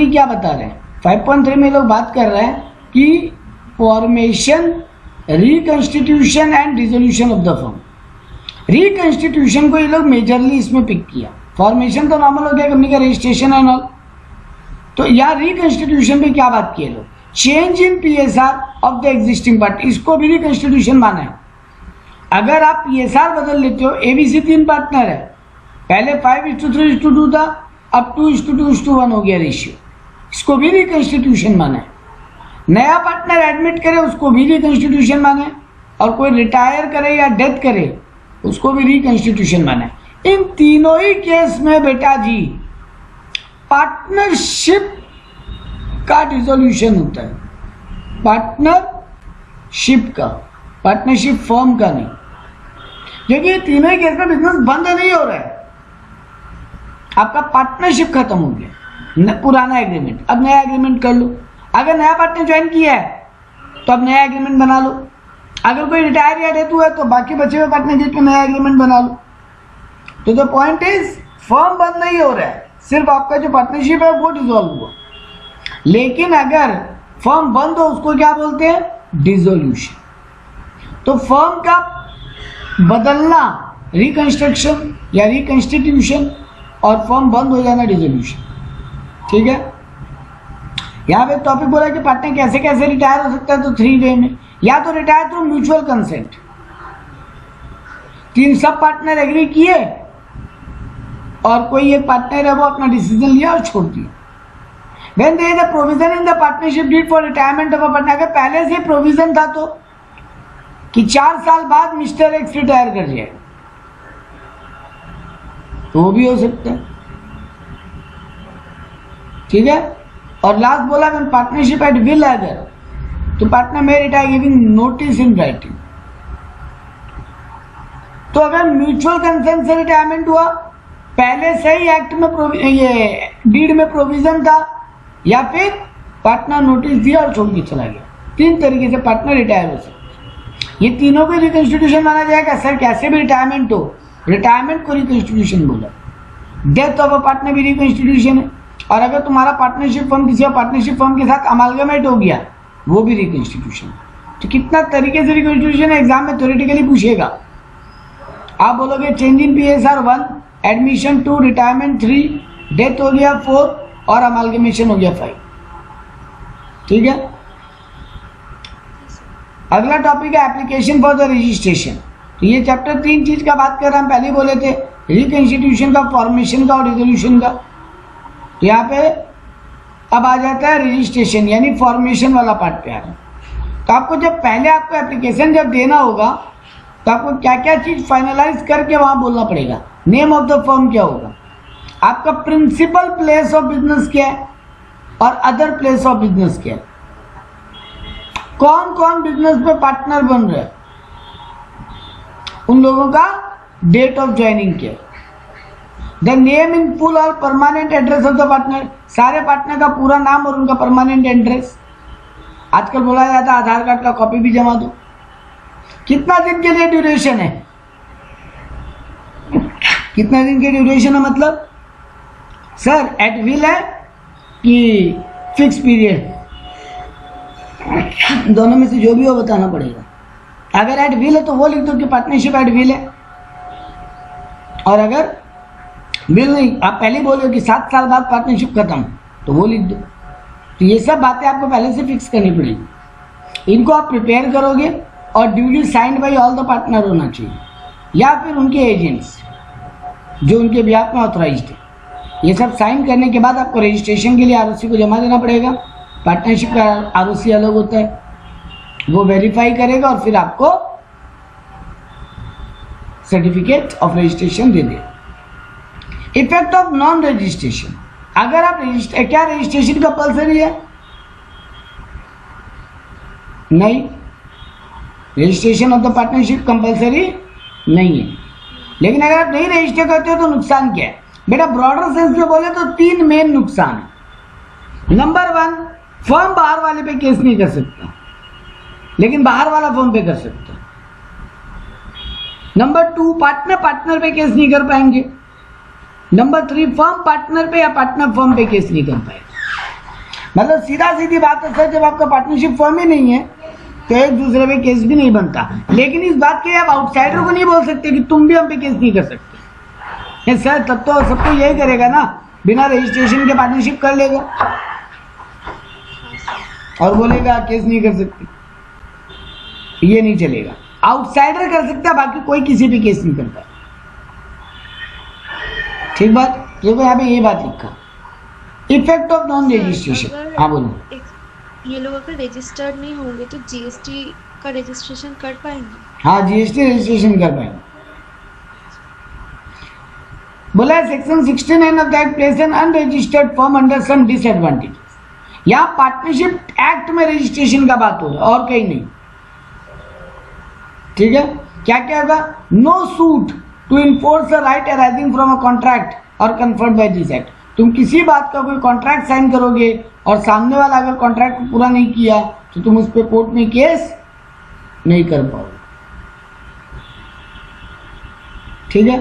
5.3 क्या बता रहे हैं? 5.3 में लोग बात कर रहे हैं कि formation, reconstitution and dissolution of the firm. Reconstitution को ये लोग मेजरली इसमें पिक किया। फॉर्मेशन तो नॉर्मल हो गया, कंपनी का रजिस्ट्रेशन एंड ऑल। तो यहाँ रिकंस्टिट्यूशन पे क्या बात की है लोग? Change in PSR of the existing part, इसको भी रिकंस्टिट्यूशन माना है। अगर आप पीएसआर बदल लेते हो, एबीसी 3 पार्टनर है, पहले 5:3:2 था, अब 2:2:1 हो गया रेशियो, इसको भी रिकंस्टिट्यूशन माना है। नया पार्टनर एडमिट करे, उसको भी रिकंस्टिट्यूशन माना है, और कोई रिटायर करे या डेथ करे, उसको भी रिकंस्टिट्यूशन माना है। इन तीनों ही केस में बेटा जी पार्टनरशिप का डिसोल्यूशन होता है, पार्टनरशिप का, पार्टनरशिप फर्म का नहीं, क्योंकि ये तीनों ही केस में बिजनेस बंद नहीं हो रहा है। आपका पार्टनरशिप खत्म हो गया, पुराना एग्रीमेंट, अब नया एग्रीमेंट कर लो। अगर नया पार्टनर ज्वाइन किया है तो अब नया एग्रीमेंट बना लो। अगर कोई रिटायर या डेथ हुआ है तो बाकी बचे हुए पार्टनर के नया एग्रीमेंट बना लो। तो द पॉइंट इज फर्म बंद नहीं हो रहा है, सिर्फ आपका जो पार्टनरशिप है वो डिसॉल्व हुआ। लेकिन अगर फर्म बंद हो उसको क्या बोलते हैं? डिसोल्यूशन। तो फर्म का बदलना रिकंस्ट्रक्शन या रिकंस्टिट्यूशन, और फर्म बंद हो जाना डिसोल्यूशन। ठीक है, यहाँ पे टॉपिक बोला कि पार्टनर कैसे कैसे रिटायर हो सकता है, तो 3 वे में, या तो retire through mutual consent, 3 sub partner agree किए और कोई एक पार्टनर है वो अपना डिसीजन लिया और छोड़ दिया। When there is a provision in the partnership deed for retirement of a partner, अगर पहले से प्रोविजन था तो कि 4 साल बाद मिस्टर एक्स रिटायर कर जाए, तो वो भी हो सकता है। ठीक है, और लास्ट बोला when partnership at will अगर, तो पार्टनर में retire giving notice in writing. तो अगर म्यूचुअल कंसेंट से रिटायरमेंट हुआ, पहले से ही एक्ट में ये डीड में प्रोविजन था, या फिर पार्टनर नोटिस दिया और छोड़ के चला गया, 3 तरीके से पार्टनर रिटायर हो सकता है। ये तीनों को रिकंस्टिट्यूशन माना जाएगा। सर कैसे भी रिटायरमेंट हो, रिटायरमेंट को रिकंस्टिट्यूशन बोला। डेथ ऑफ अ पार्टनर भी रिकंस्टिट्यूशन है, और अगर तुम्हारा पार्टनरशिप फर्म किसी और पार्टनरशिप फर्म के साथ अमालगमेट हो गया, वो भी रिकंस्टिट्यूशन है। तो कितना तरीके से रिकंस्टिट्यूशन है, एग्जाम में थ्योरेटिकली पूछेगा। आप बोलोगे change in PSR 1, admission 2, retirement 3, death हो गया 4, और अमालगमेशन हो गया 5। ठीक है, अगला टॉपिक है एप्लीकेशन फॉर द रजिस्ट्रेशन। तो ये चैप्टर 3 चीज का बात कर रहे हैं, हम पहले ही बोले थे, रिकंस्टिट्यूशन का, फॉर्मेशन का और डिसोल्यूशन का। तो यहाँ पे अब आ जाता है रजिस्ट्रेशन, यानी फॉर्मेशन वाला पार्ट पे आ रहा है। तो आपको जब पहले आपको एप्लीकेशन जब देना होगा, तो आपको क्या क्या चीज फाइनलाइज करके वहां बोलना पड़ेगा। नेम ऑफ द फर्म क्या होगा, आपका प्रिंसिपल प्लेस ऑफ बिजनेस क्या है, और अदर प्लेस ऑफ बिजनेस क्या है, कौन कौन बिजनेस पे पार्टनर बन रहे हैं, उन लोगों का डेट ऑफ ज्वाइनिंग क्या है, द नेम इन फुल और permanent address of the partner, सारे पार्टनर का पूरा नाम और उनका परमानेंट एड्रेस। आजकल बोला जाता है आधार कार्ड का कॉपी भी जमा दो। कितना दिन के लिए ड्यूरेशन है, कितना दिन के ड्यूरेशन है, मतलब सर एट विल है कि फिक्स पीरियड, दोनों में से जो भी हो बताना पड़ेगा। अगर एट विल है तो वो लिख दो कि पार्टनरशिप एट विल है, और अगर विल नहीं, आप पहले बोलो कि 7 साल बाद पार्टनरशिप खत्म, तो वो लिख दो। तो ये सब बातें आपको पहले से फिक्स करनी पड़ेगी। इनको आप प्रिपेयर करोगे, और duly signed by all the partner होना चाहिए, या फिर उनके एजेंट्स जो उनके बिहाफ में ऑथराइज्ड है। ये सब साइन करने के बाद आपको रजिस्ट्रेशन के लिए आरओसी को जमा देना पड़ेगा। पार्टनरशिप का आरओसी अलग होता है, वो वेरीफाई करेगा और फिर आपको सर्टिफिकेट ऑफ रजिस्ट्रेशन दे देगा। इफेक्ट ऑफ नॉन रजिस्ट्रेशन, अगर आप क्या रजिस्ट्रेशन कंपल्सरी है? नहीं, registration of the partnership compulsory नहीं है। लेकिन अगर आप नहीं रजिस्टर करते हो तो नुकसान क्या है बेटा? ब्रॉडर सेंस में बोले तो 3 मेन नुकसान है। नंबर 1, फर्म बाहर वाले पे केस नहीं कर सकता, लेकिन बाहर वाला फर्म पे कर सकता। नंबर 2, पार्टनर पे केस नहीं कर पाएंगे। नंबर 3, फर्म पार्टनर पे या पार्टनर फर्म पे केस नहीं कर पाएगा। मतलब सीधा सीधी बात है सर, जब आपका पार्टनरशिप फॉर्म ही नहीं है तो एक दूसरे पे केस भी नहीं बनता। लेकिन इस बात के आप आउटसाइडर को नहीं बोल सकते कि तुम भी हम पे केस नहीं कर सकते सर, तब तो सबको यही करेगा ना, बिना रजिस्ट्रेशन के पार्टनरशिप कर लेगा और बोलेगा केस नहीं कर सकते, ये नहीं चलेगा। आउटसाइडर कर सकता है, बाकी कोई किसी पे केस नहीं करता। ठीक बात, देखो यहाँ पे ये बात लिखा, इफेक्ट ऑफ नॉन रजिस्ट्रेशन। हाँ बोलो। ये लोग अगर रजिस्टर्ड नहीं होंगे तो जीएसटी का रजिस्ट्रेशन कर पाएंगे? हाँ, जीएसटी रजिस्ट्रेशन कर पाएंगे। बोला section 69 of the act place an unregistered firm under some disadvantages. यहाँ पार्टनरशिप एक्ट में रजिस्ट्रेशन का बात हो रहा है और कहीं नहीं। ठीक है, क्या क्या होगा? No suit to enforce a right arising from a contract और कन्फर्ड बाय दिस एक्ट। तुम किसी बात का कोई कॉन्ट्रैक्ट साइन करोगे और सामने वाला अगर कॉन्ट्रैक्ट को पूरा नहीं किया तो तुम उस पर कोर्ट में केस नहीं कर पाओगे। ठीक है,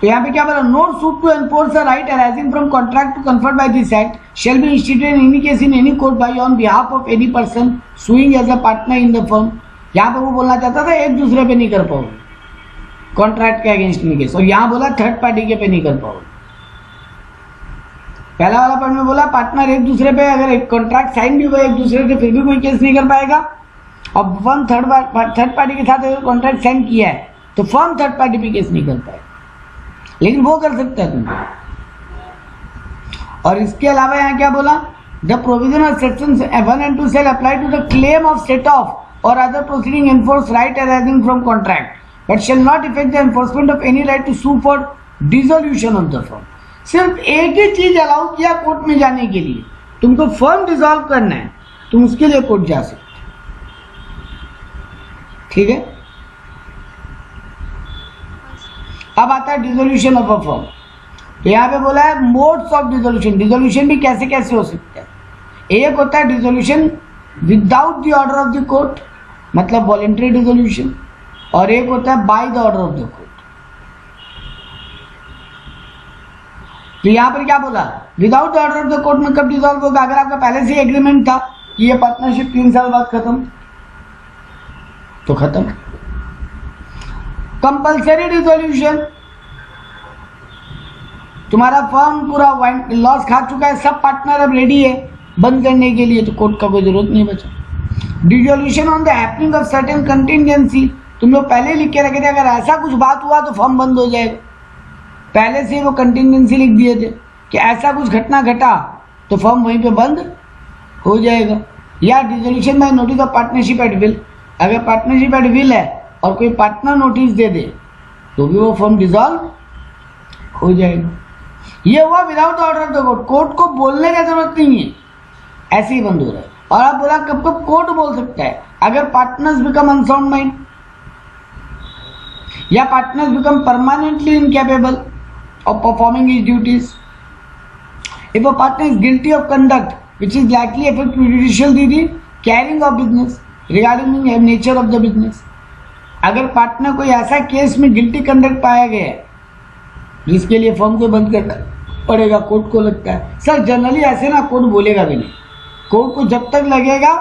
तो यहाँ पे क्या बोला? No suit to enforce a right arising from contract to conferred by this act shall be instituted in any case in any court by on behalf of any person suing as a partner in the firm. यहाँ पे वो बोलना चाहता था एक दूसरे पे नहीं कर पाओगे कॉन्ट्रैक्ट के अगेंस्ट में केस, और यहाँ बोला थर्ड पार्टी के पे नहीं कर पाओगे। पहला वाला पॉइंट में बोला पार्टनर एक दूसरे पे अगर एक कॉन्ट्रैक्ट साइन भी हुआ एक दूसरे से फिर भी कोई केस नहीं कर पाएगा, और फर्म थर्ड पार्टी के साथ अगर कॉन्ट्रैक्ट साइन किया है तो फर्म थर्ड पार्टी पे केस नहीं कर पाएगा, लेकिन वो कर सकता है तुम। और इसके अलावा यहाँ क्या बोला? The provision of section 1 and 2 shall apply to the claim of set off or other proceeding enforce right arising from contract but shall not affect the enforcement of any right to sue for dissolution of the firm। सिर्फ एक ही चीज allow किया court में जाने के लिए, तुमको firm dissolve करना है, तुम उसके लिए कोर्ट जा सकते। ठीक है, अब आता है डिसोल्यूशन ऑफ अ फर्म। तो यहाँ पे बोला है मोड्स ऑफ डिसोल्यूशन। डिसोल्यूशन भी कैसे कैसे हो सकता है? एक होता है dissolution without the order of the court, मतलब वॉलेंटरी डिसोल्यूशन, और एक होता है by the order of the court. तो यहाँ पर क्या बोला? Without the order of the court में कब डिसॉल्व होगा? अगर आपका पहले से एग्रीमेंट था कि ये पार्टनरशिप 3 साल बाद खत्म, तो खत्म। कंपल्सरी डिसोल्यूशन, तुम्हारा फर्म पूरा लॉस खा चुका है, सब पार्टनर अब रेडी है बंद करने के लिए, तो कोर्ट का कोई जरूरत नहीं बचा। Dissolution on the happening of certain contingency, तुम लोग पहले लिख के रखे थे अगर ऐसा कुछ बात हुआ तो फर्म बंद हो जाएगा, पहले से वो कंटिजेंसी लिख दिए थे कि ऐसा कुछ घटना घटा तो फर्म वहीं पे बंद हो जाएगा। या dissolution by notice of partnership at will, अगर पार्टनरशिप एट विल है और कोई पार्टनर नोटिस दे दे तो भी वो फर्म डिसॉल्व हो जाएगा। ये हुआ without order of the court, court को बोलने की जरूरत नहीं है, ऐसे ही बंद हो रहा है। और आप बोला कब कब कोर्ट बोल सकता है? अगर पार्टनर्स बिकम अनसाउंड माइंड या partners become permanently incapable of performing his duties, if a partner is guilty of conduct which is likely affect prejudicial the carrying of business regarding the nature of the business, अगर partner कोई ऐसा case में guilty conduct पाया गया है जिसके लिए firm को बंद करना पड़ेगा, कोर्ट को लगता है। सर जनरली ऐसे ना कोर्ट बोलेगा भी नहीं, कोर्ट को जब तक लगेगा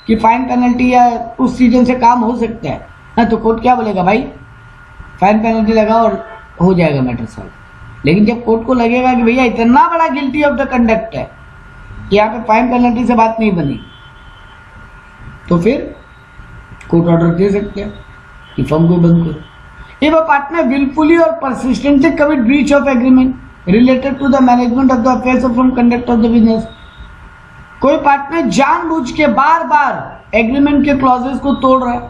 कि फाइन पेनल्टी या उस सीजन से काम हो सकता है ना, तो कोर्ट क्या बोलेगा? भाई फाइन पेनल्टी लगा और हो जाएगा मैटर सॉल्व। लेकिन जब कोर्ट को लगेगा कि भैया इतना बड़ा गिल्टी ऑफ द कंडक्ट है कि यहाँ पे फाइन पेनल्टी से बात नहीं बनी, तो फिर कोर्ट ऑर्डर दे सकते हैं कि फर्म को बंद करो। इफ अ पार्टनर विलफुली और persistently commit breach of agreement related to the management of the affairs from conduct of the business, कोई पार्टनर जानबूझ के बार बार एग्रीमेंट के क्लॉजेस को तोड़ रहा है,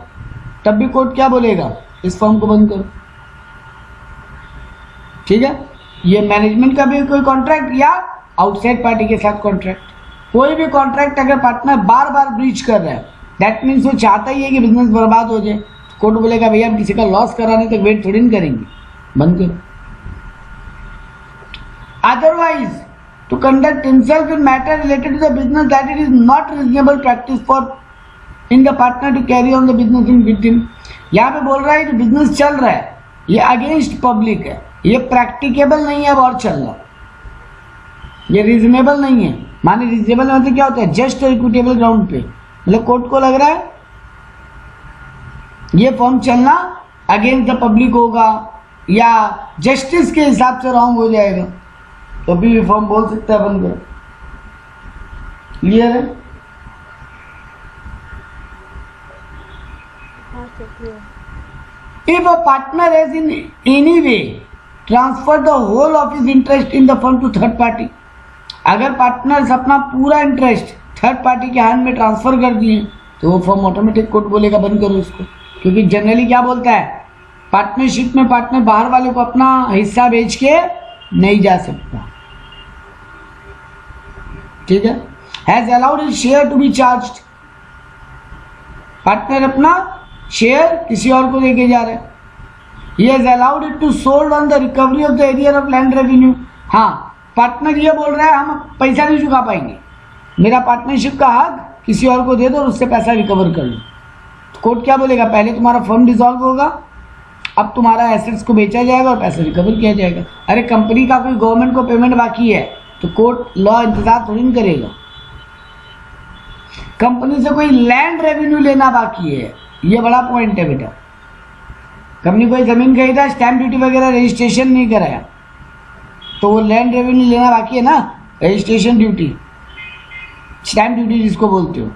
तब भी कोर्ट क्या बोलेगा? इस फर्म को बंद करो। ठीक है, ये मैनेजमेंट का भी कोई कॉन्ट्रैक्ट या आउटसाइड पार्टी के साथ कॉन्ट्रैक्ट, कोई भी कॉन्ट्रैक्ट अगर पार्टनर बार बार ब्रीच कर रहा है, दैट मीन्स वो चाहता ही है कि बिजनेस बर्बाद हो जाए, कोर्ट बोलेगा भैया हम किसी का लॉस कराने तक वेट थोड़ी नहीं करेंगे, बंद करो। Otherwise to conduct himself in matter related to the business that it is not reasonable practice for in the partner to carry on the business in with him. यहाँ पे बोल रहा है कि बिजनेस चल रहा है, ये अगेंस्ट पब्लिक है, ये प्रैक्टिकेबल नहीं है और चल रहा, ये रीजनेबल नहीं है। माने रीजनेबल मतलब क्या होता है, जस्ट और इक्विटेबल ग्राउंड पे, मतलब कोर्ट को लग रहा है ये फॉर्म चलना अगेंस्ट द पब्लिक होगा या जस्टिस के हिसाब से रॉन्ग हो जाएगा, तो भी फॉर्म बोल सकता है बंद करो। क्लियर है? हाँ sir clear. If a partner has in any way transferred the whole of his interest in the firm to third party, अगर पार्टनर्स अपना पूरा इंटरेस्ट थर्ड पार्टी के हाथ में ट्रांसफर कर दिए तो वो फर्म ऑटोमेटिक कोर्ट बोलेगा बंद करो इसको, क्योंकि जनरली क्या बोलता है, पार्टनरशिप में पार्टनर बाहर वाले को अपना हिस्सा बेच के नहीं जा सकता। ठीक है? Has allowed his share to be charged, partner अपना शेयर किसी और को लेके जा रहे हैं। He has allowed it to sold on the recovery of the area of land revenue, हाँ पार्टनर ये बोल रहा है हम पैसा नहीं चुका पाएंगे, मेरा पार्टनरशिप का हक किसी और को दे दो और उससे पैसा रिकवर कर लो। तो कोर्ट क्या बोलेगा, पहले तुम्हारा फर्म डिसॉल्व होगा, अब तुम्हारा एसेट्स को बेचा जाएगा और पैसा रिकवर किया जाएगा। अरे कंपनी का कोई गवर्नमेंट को पेमेंट बाकी है तो कोर्ट लॉ इंतजार थोड़ी नहीं करेगा। कंपनी से कोई लैंड रेवेन्यू लेना बाकी है, ये बड़ा पॉइंट है बेटा। कंपनी कोई जमीन खरीदा, स्टैंप ड्यूटी वगैरह रजिस्ट्रेशन नहीं कराया, तो वो लैंड रेवेन्यू लेना बाकी है ना, रजिस्ट्रेशन ड्यूटी, स्टैंप ड्यूटी जिसको बोलते हो,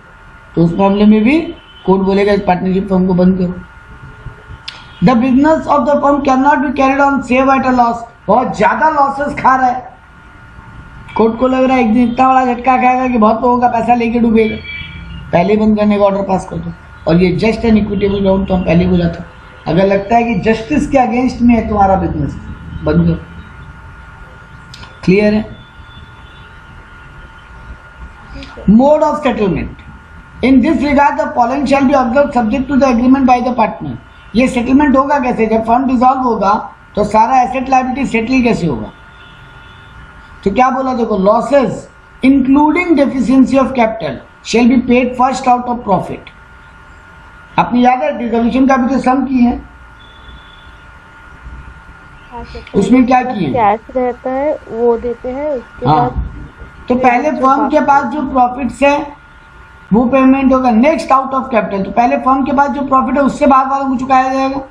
तो उस मामले में भी कोर्ट बोलेगा इस पार्टनरशिप फर्म को बंद करो। The business of the firm can not be carried on save at a loss, बहुत ज्यादा लॉसेस खा रहा है, कोर्ट को लग रहा है एक दिन इतना बड़ा झटका खाएगा कि बहुत लोगों का पैसा लेके डूबेगा, पहले बंद करने का ऑर्डर पास कर दो। और ये जस्ट एंड इक्विटेबल ग्राउंड तो हम पहले बोला था, अगर लगता है कि जस्टिस के अगेंस्ट में है तुम्हारा बिजनेस, बंद करो। क्लियर है? Mode of settlement, in this regard the following shall be observe subject to the agreement by the partner. ये सेटलमेंट होगा कैसे, जब फंड डिसॉल्व होगा तो सारा एसेट लायबिलिटी सेटल कैसे होगा, तो क्या बोला देखो, losses including deficiency of capital shall be paid first out of profit. अपनी याद है डिसोल्यूशन का भी तो सम की है, हाँ सर, उसमें क्या किए, कैश रहता है वो देते हैं, उसके हाँ बाद तो पहले फर्म के पास जो प्रॉफिट्स है वो पेमेंट होगा नेक्स्ट आउट ऑफ कैपिटल, तो पहले फर्म के पास जो प्रॉफिट है उससे बाद वालों को चुकाया जाएगा।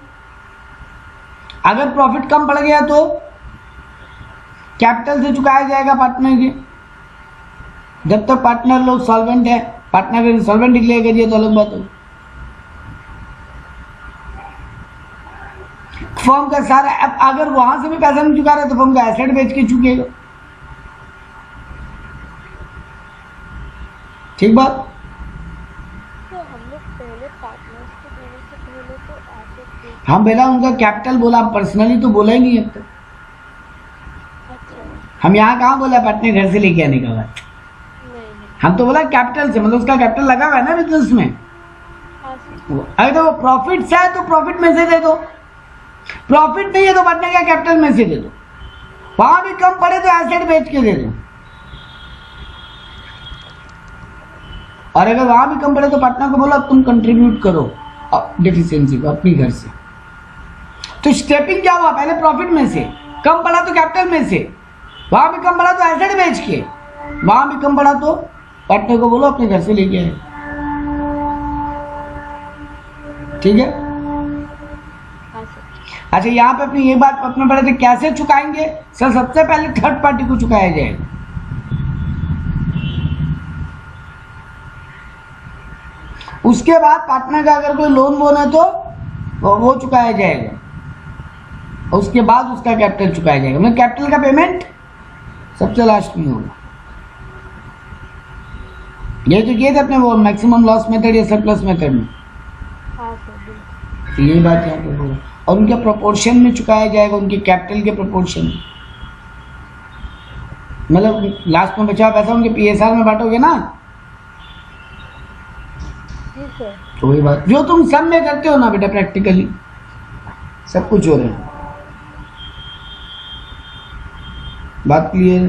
अगर प्रॉफिट कम पड़ गया तो कैपिटल से चुकाया जाएगा पार्टनर के, जब तक पार्टनर लोग सॉल्वेंट है। पार्टनर अगर सॉल्वेंट डिक्लेयर करिए तो अलग बात हो। फर्म का सारा, अब अगर वहां से भी पैसा नहीं चुका रहा तो फर्म का एसेट बेच के चुकेगा। ठीक बात? तो हम लोग पहले पार्टनर्स को देने से पहले तो एसेट हम बोला उनका कैपिटल बोला, पर्सनली तो बोला ही नहीं अब तक। अच्छा हम यहाँ कहाँ बोला पार्टनर घर से लेके आने का बात, नहीं हम तो बोला कैपिटल से, मतलब उसका कैपिटल लगा हुआ है ना बिजनेस में। हाँ सर, अगर तो प्रॉफिट है तो प्रॉफिट में से दे दो, प्रॉफिट नहीं है तो पार्टनर का कैपिटल में से दे दो, वहां भी कम पड़े तो एसेट बेच के दे दो, और अगर वहां भी कम पड़े तो पार्टनर को बोलो अब तुम कंट्रीब्यूट करो डेफिशिएंसी को अपनी घर से। तो स्टेपिंग क्या हुआ, पहले प्रॉफिट में से, कम पड़ा तो कैपिटल में से, वहां भी कम पड़ा तो एसेट बेच के, वहां भी कम पड़ा तो पार्टनर को बोलो अपने घर से लेके आए। ठीक है? हाँ सर, अच्छा यहाँ पे अपनी ये बात अपने पढ़े थे कैसे चुकाएंगे सर, सबसे पहले थर्ड पार्टी को चुकाया जाएगा। उसके बाद पार्टनर का अगर कोई लोन वोन है तो वो चुकाया जाएगा, और उसके बाद उसका कैपिटल चुकाया जाएगा, मतलब कैपिटल का पेमेंट सबसे लास्ट में होगा। ये तो किए थे अपने वो मैक्सिमम लॉस मेथड या सरप्लस मेथड में, हाँ सर बिल्कुल। तो यही बात यहाँ पे बोला, और उनके प्रोपोर्शन में चुकाया जाएगा, उनके कैपिटल के प्रोपोर्शन में, मतलब लास्ट में बचा हुआ पैसा उनके पीएसआर में बांटोगे ना, जी सर, तो वही बात जो तुम सब में करते हो ना बेटा, प्रैक्टिकली सब कुछ हो रहा है। बात क्लियर है?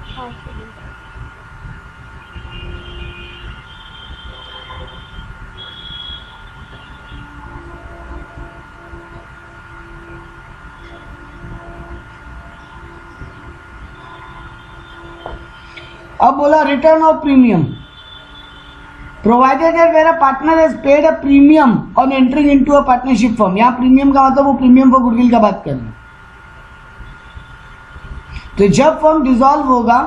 हाँ सर बिल्कुल। अब बोला return of premium, provided that where a partner has paid a premium on entering into a partnership firm. यहाँ प्रीमियम का मतलब वो प्रीमियम फॉर गुडविल का बात कर रहे हैं। तो जब फर्म डिसॉल्व होगा,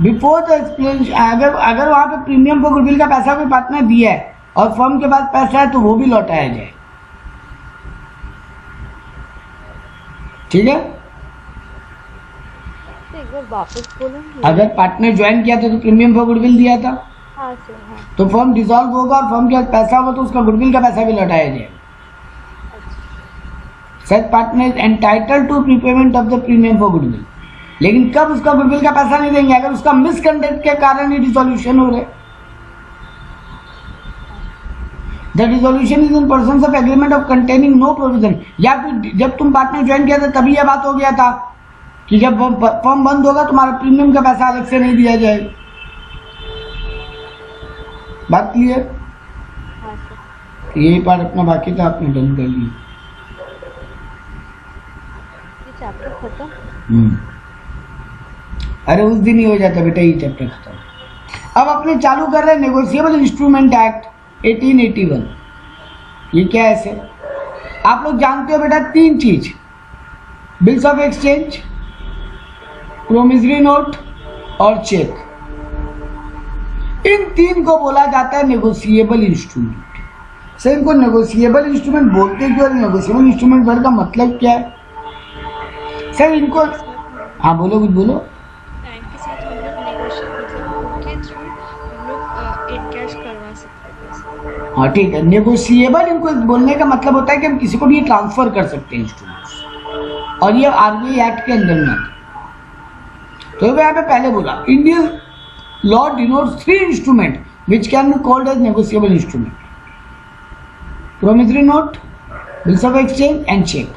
बिफोर द एक्सप्लेनेशन, अगर वहां पे प्रीमियम फॉर गुडविल का पैसा कोई पार्टनर दिया है और फर्म के पास पैसा है तो वो भी लौटाया जाए। ठीक है, एक बार वापस बोलेंगे? अगर पार्टनर ज्वाइन किया था तो प्रीमियम फॉर गुडविल दिया था, हाँ सर, हाँ। तो फर्म डिसॉल्व होगा और फर्म के पास पैसा होगा तो उसका गुडविल का पैसा भी लौटाया जाएगा। Such partner is entitled to prepayment of the premium for goodwill. लेकिन कब उसका गुडविल का पैसा नहीं देंगे? अगर उसका मिसकंडक्ट के कारण ही डिसोल्यूशन हो रहे। The dissolution is in persons of agreement of containing no provision. या फिर जब तुम पार्टनर ज्वाइन किया था तभी यह बात हो गया था कि जब फर्म बंद होगा तुम्हारा प्रीमियम का पैसा अलग से नहीं दिया जाएगा। बात क्लियर? हाँ सर। यही पार्ट अपना बाकी था, आपने डन कर लिया। ये चैप्टर खत्म? अरे उस दिन ही हो जाता बेटा ये चैप्टर खत्म। अब अपने चालू कर रहे हैं नेगोशिएबल इंस्ट्रूमेंट एक्ट 1881। ये क्या है सर? आप लोग जानते हो बेटा तीन चीज, bills of exchange, promissory note और चेक। इन तीन को बोला जाता है नेगोशिएबल इंस्ट्रूमेंट। सर इनको नेगोशिएबल इंस्ट्रूमेंट बोलते क्यों? नेगोशिएबल इंस्ट्रूमेंट वर्ड का मतलब क्या है सर इनको? हाँ बोलो, कुछ बोलो। टाइम के साथ हम लोग नेगोशिएट, मतलब उनके थ्रू हम लोग इनकैश करवा सकते हैं। हाँ ठीक है, नेगोशिएबल इनको बोलने का मतलब होता है कि हम किसी को भी ट्रांसफर कर सकते हैं इंस्ट्रूमेंट्स, और ये आरबीआई एक्ट के अंदर में आता है। तो यहाँ पे पहले बोला Indian law denotes three instrument which can be called as negotiable instrument: promissory note, bills of exchange and cheque.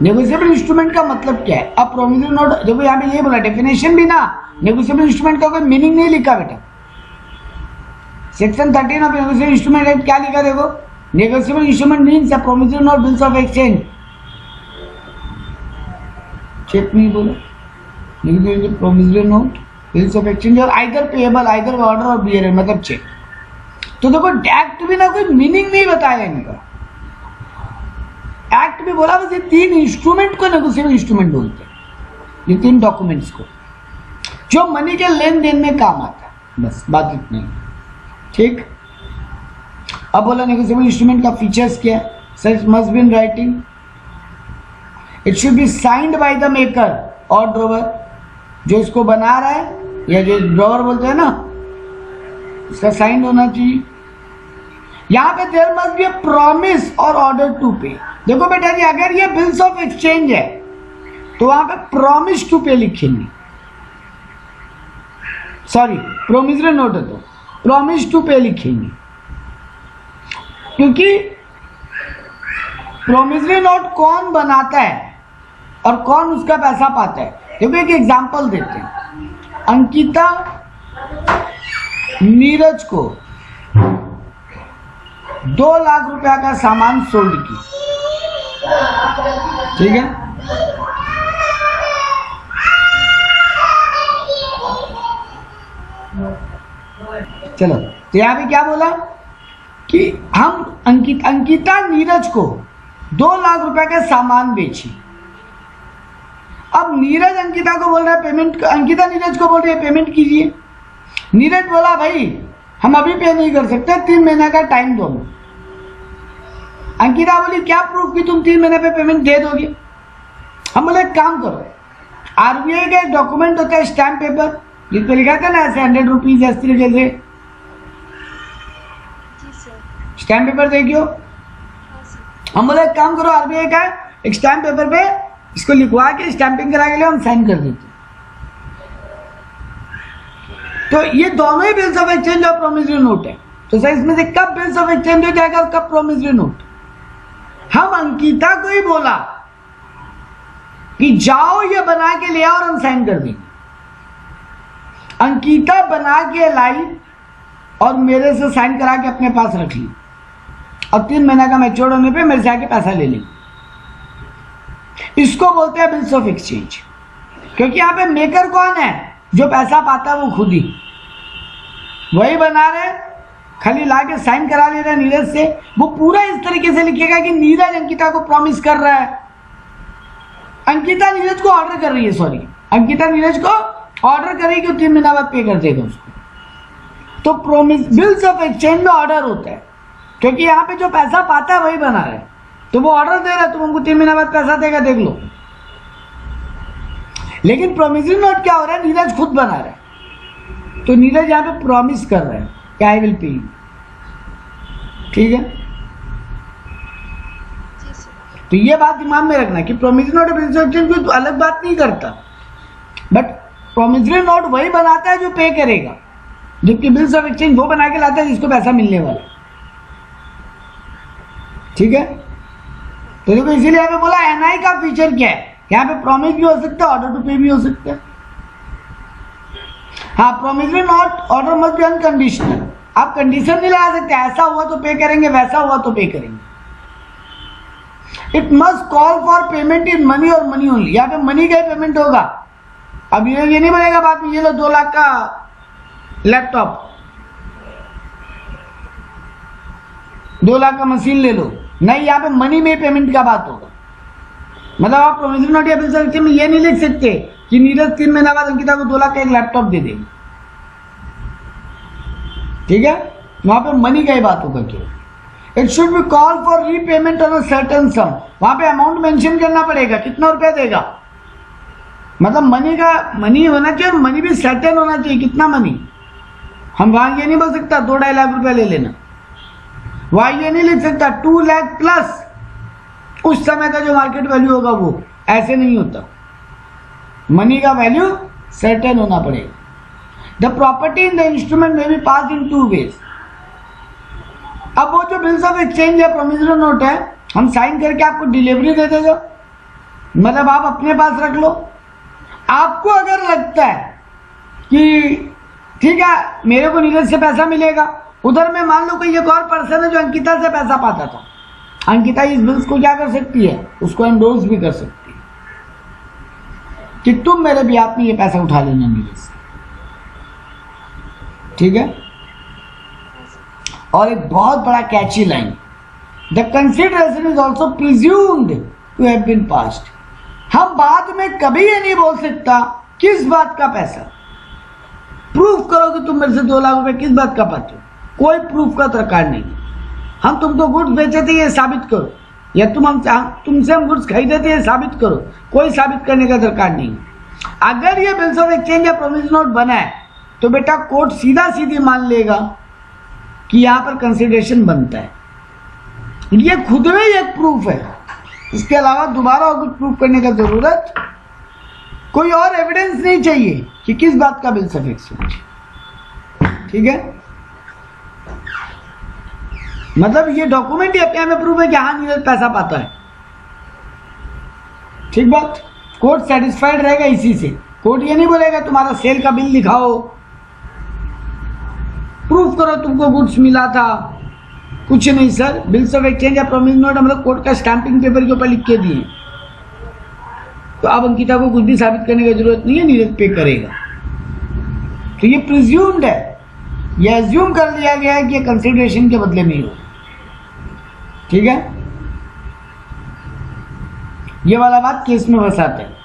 Negotiable instrument का मतलब क्या है? अब प्रोमिसरी नोट, देखो यहाँ पे ये बोला डेफिनेशन भी ना, नेगोशिएबल इंस्ट्रूमेंट का कोई मीनिंग नहीं लिखा बेटा। Section 13 of negotiable instrument act क्या लिखा देखो? Negotiable instrument means a promissory note, bills of exchange, cheque नहीं बोला, लेकिन promissory note, bills of exchange और either payable, either order or bearer मतलब चेक। तो देखो एक्ट भी ना कोई मीनिंग नहीं बताया इनका। एक्ट भी बोला बस ये तीन इंस्ट्रूमेंट को नेगोशिएबल इंस्ट्रूमेंट बोलते हैं, ये तीन डॉक्यूमेंट्स को जो मनी के लेन देन में काम आता है, बस बात इतनी। ठीक, अब बोला नेगोशिएबल इंस्ट्रूमेंट का फीचर्स क्या है? Such must be in writing, it should be signed by the maker और ड्रॉवर, जो इसको बना रहा है या जो ड्रॉवर बोलते हैं ना, इसका साइन होना चाहिए। यहां पे there must be a promise or order to pay. देखो बेटा जी, अगर ये बिल्स ऑफ एक्सचेंज है तो वहां पे प्रॉमिस टू पे लिखेंगे, सॉरी प्रोमिसरी नोट है तो प्रॉमिस टू पे लिखेंगे, क्योंकि प्रोमिसरी नोट कौन बनाता है और कौन उसका पैसा पाता है। देखो एक एग्जांपल देते हैं। अंकिता नीरज को 2 लाख रुपया का सामान सोल्ड की, ठीक है? चलो, तो यहां पे क्या बोला कि हम अंकिता नीरज को 2 लाख रुपए का सामान बेची। अब नीरज अंकिता को बोल रहा है पेमेंट, अंकिता नीरज को बोल रही है पेमेंट कीजिए। नीरज बोला भाई हम अभी पे नहीं कर सकते, 3 महीने का टाइम दो। अंकिता बोली क्या प्रूफ कि तुम 3 महीने पे पेमेंट दे दोगे? हम बोले एक काम करो, आरबीआई का एक डॉक्यूमेंट होता है स्टैम्प पेपर, जिस पे लिखा था ना ऐसे 100 रुपीज इस तरीके से, स्टैम्प पेपर देखियो। हम बोले एक काम करो, आरबीआई का एक स्टैम्प पेपर पे इसको लिखवा के स्टैंपिंग करा के लिए हम साइन कर देते। तो ये दोनों ही बिल्स ऑफ एक्सचेंज और प्रोमिसरी नोट है। तो सर इसमें से कब बिल्स ऑफ एक्सचेंज हो जाएगा और कब प्रोमिसरी नोट? हम अंकिता को ही बोला कि जाओ ये बना के ले आओ और हम साइन कर देंगे। अंकिता बना के लाई और मेरे से साइन करा के अपने पास रख ली, और 3 महीने का मैच्योर होने पे मेरे से आके पैसा ले ली। इसको बोलते हैं बिल्स ऑफ एक्सचेंज। क्योंकि यहाँ पे मेकर कौन है? जो पैसा पाता है वो खुद ही, वही बना रहे, खाली ला के साइन करा ले रहे नीरज से। वो पूरा इस तरीके से लिखेगा कि नीरज अंकिता को प्रॉमिस कर रहा है, अंकिता नीरज को ऑर्डर कर रही है, सॉरी अंकिता नीरज को ऑर्डर कर रही है कि 3 महीना बाद पे कर देगा उसको। तो प्रोमिस बिल्स ऑफ एक्सचेंज में ऑर्डर होता है, क्योंकि यहाँ पे जो पैसा पाता है वही बना रहा है, तो वो ऑर्डर दे रहा है, तुम हमको 3 महीना बाद पैसा देगा, देख लो। लेकिन प्रोमिसरी नोट क्या हो रहा है? नीरज खुद बना रहा है, तो नीरज यहाँ पे प्रॉमिस कर रहा है कि आई विल पे यू। ठीक है, जी सर। तो ये बात दिमाग में रखना कि promissory note bills of exchange कोई अलग बात नहीं करता, बट प्रोमिसरी नोट वही बनाता है जो पे करेगा, जबकि बिल्स ऑफ एक्सचेंज वो बना के लाता है जिसको पैसा मिलने वाला। ठीक है, तो देखो इसीलिए यहाँ पे बोला एनआई का फीचर क्या है। यहाँ पे प्रॉमिस भी हो सकता है, ऑर्डर टू पे भी हो सकता है। हाँ, promissory note order must be unconditional, आप कंडीशन नहीं लगा सकते, ऐसा हुआ तो पे करेंगे, वैसा हुआ तो पे करेंगे। It must call for payment in money और मनी ओनली, यहाँ पे मनी का ही पेमेंट होगा। अब ये नहीं बनेगा बाद में ये लो 2 लाख का लैपटॉप, 2 लाख का मशीन ले लो, नहीं, यहाँ पे मनी में पेमेंट का बात होगा। मतलब आप प्रोमिसरी नोट या बिल्स ऑफ एक्सचेंज में ये नहीं लिख सकते कि नीरज 3 महीना बाद अंकिता को 2 लाख का एक लैपटॉप दे देंगे। ठीक है, वहां पे मनी का ही बात होगा केवल। It should be call for repayment on a certain सम, वहां पे अमाउंट मेंशन करना पड़ेगा, कितना रुपया देगा, मतलब मनी का मनी होना चाहिए, मनी भी सर्टेन होना चाहिए, कितना मनी। हम वहां ये नहीं बोल सकता 2-2.5 लाख रुपया ले लेना, वहां ये नहीं लिख सकता 2 लाख प्लस उस समय का जो मार्केट वैल्यू होगा वो, ऐसे नहीं होता। मनी का वैल्यू सर्टेन होना पड़ेगा। The property in the instrument में बी पास इन 2 वेज। अब वो जो बिल्स ऑफ एक्सचेंज है, प्रोमिसरी नोट है, हम साइन करके आपको डिलीवरी दे देगा, मतलब आप अपने पास रख लो। आपको अगर लगता है कि ठीक है मेरे को नीरज से पैसा मिलेगा, उधर में मान लो कोई एक और पर्सन है जो अंकिता से पैसा पाता था, अंकिता इस बिल्स को क्या कर सकती है, उसको एंडोर्स भी कर सकती है कि तुम मेरे ब्याह में ये पैसा उठा लेना नीरज से। ठीक है, और एक बहुत बड़ा catchy line, the consideration is also presumed to have been passed. हम बाद में कभी ये नहीं बोल सकता किस बात का पैसा, प्रूफ करो कि तुम मेरे से 2 लाख रुपए किस बात का पाते हो, कोई प्रूफ का दरकार नहीं। हम तुमको गुड्स बेचे थे ये साबित करो, या तुमसे हम गुड्स खरीदे थे ये साबित करो, कोई साबित करने का दरकार नहीं। अगर ये बिल्स ऑफ एक्सचेंज या प्रोमिसरी नोट बना है तो बेटा कोर्ट सीधा सीधी मान लेगा कि यहां पर कंसिडरेशन बनता है। ये खुद में ही एक प्रूफ है, इसके अलावा दोबारा और कुछ प्रूफ करने का जरूरत, कोई और एविडेंस नहीं चाहिए कि किस बात का बिल्स ऑफ एक्सचेंज। ठीक है, मतलब ये डॉक्यूमेंट ही अपने में प्रूफ है कि हाँ नीरज पैसा पाता है। ठीक बात, कोर्ट सेटिस्फाइड रहेगा इसी से। कोर्ट ये नहीं बोलेगा तुम्हारा सेल का बिल दिखाओ, प्रूफ करो तुमको गुड्स मिला था, कुछ नहीं सर, बिल्स ऑफ एक्सचेंज या प्रोमिसरी नोट मतलब कोर्ट का स्टैंपिंग पेपर के ऊपर लिख के दिए, तो अब अंकिता को कुछ भी साबित करने की जरूरत नहीं है, नीरज पे करेगा। तो ये प्रिज्यूम्ड है, ये अज्यूम कर लिया गया है कि ये कंसिडरेशन के बदले में ही हो। ठीक है, ये वाला बात केस में फंसाते हैं।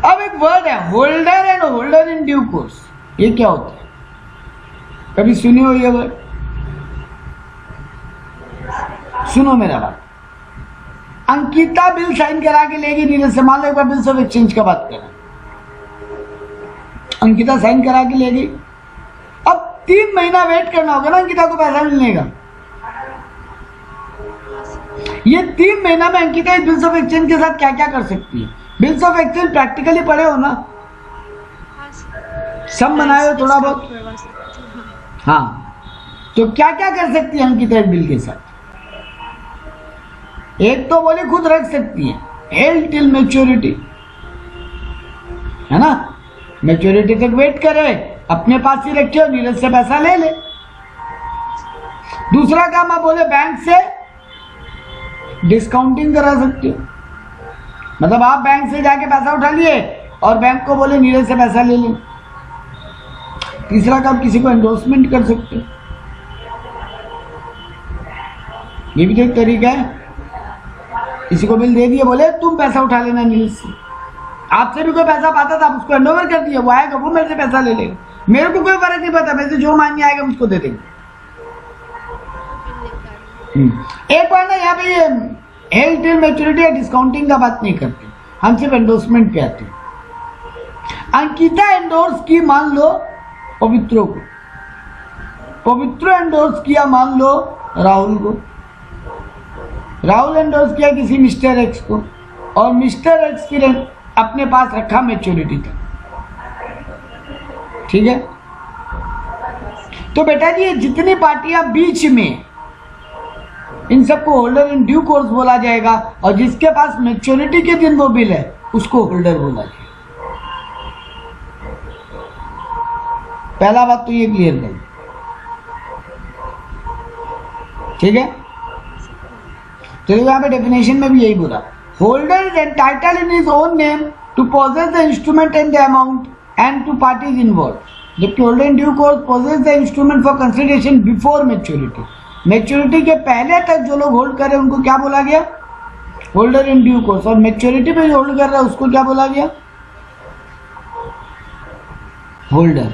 अब एक वर्ड है holder and holder in due course, ये क्या होता है, कभी सुने हो ये वर्ड? सुनो मेरा बात, अंकिता बिल साइन करा के लेगी नीरज से, मान लो एक बार बिल्स ऑफ एक्सचेंज का बात करें, अंकिता साइन करा के लेगी, अब 3 महीना वेट करना होगा ना अंकिता को पैसा मिलने का। ये 3 महीना में अंकिता इस बिल्स ऑफ एक्सचेंज के साथ क्या क्या कर सकती है? बिल्स ऑफ एक्सचेंज प्रैक्टिकली पढ़े हो ना, सब बनाए हो थोड़ा बहुत, हाँ, तो क्या क्या कर सकती है अंकिता इस बिल के साथ? एक तो बोले खुद रख सकती है, हेल्ड टिल मैच्योरिटी, है ना, मैच्योरिटी तक वेट करे, अपने पास ही रखे हो, नीरज से पैसा ले ले। दूसरा काम आप बोले बैंक से डिस्काउंटिंग करा सकते हो, मतलब आप बैंक से जाके पैसा उठा लिए और बैंक को बोले नीरज से पैसा ले लें। तीसरा काम, किसी को एंडोर्समेंट कर सकते हो, ये भी तो एक तरीका है। किसी को बिल दे दिए, बोले तुम पैसा उठा लेना नीरज से। आपसे भी कोई पैसा पाता था, आप उसको हैंडओवर कर दिया, वो आएगा वो मेरे से पैसा ले लेगा, मेरे को कोई फर्क नहीं पड़ता, मेरे से जो मांगने आएगा मुझको दे देंगे। एक बार ना यहाँ पे ये हेल्थ टिल मैच्योरिटी या डिस्काउंटिंग का बात नहीं करते, हम सिर्फ एंडोर्समेंट पे आते हैं। अंकिता एंडोर्स की, मान लो पवित्रो को, पवित्रो एंडोर्स किया मान लो राहुल को, राहुल एंडोर्स किया किसी मिस्टर एक्स को, और मिस्टर एक्स फिर अपने पास रखा मैच्योरिटी तक, ठीक है। तो बेटा जी जितनी पार्टियां बीच में, इन सबको होल्डर इन ड्यू कोर्स बोला जाएगा, और जिसके पास मैच्योरिटी के दिन वो बिल है उसको होल्डर बोला जाएगा। पहला बात तो ये क्लियर कर, ठीक है। तो यहाँ पे डेफिनेशन में भी यही बोला, holder is entitled in his own name to possess the instrument and the amount and two parties involve, जबकि holder in due course possess the instrument for consideration before maturity. Maturity के पहले तक जो लोग होल्ड कर रहे हैं उनको क्या बोला गया, होल्डर इन ड्यू कोर्स, और मैच्योरिटी पे जो होल्ड कर रहा है उसको क्या बोला गया, होल्डर।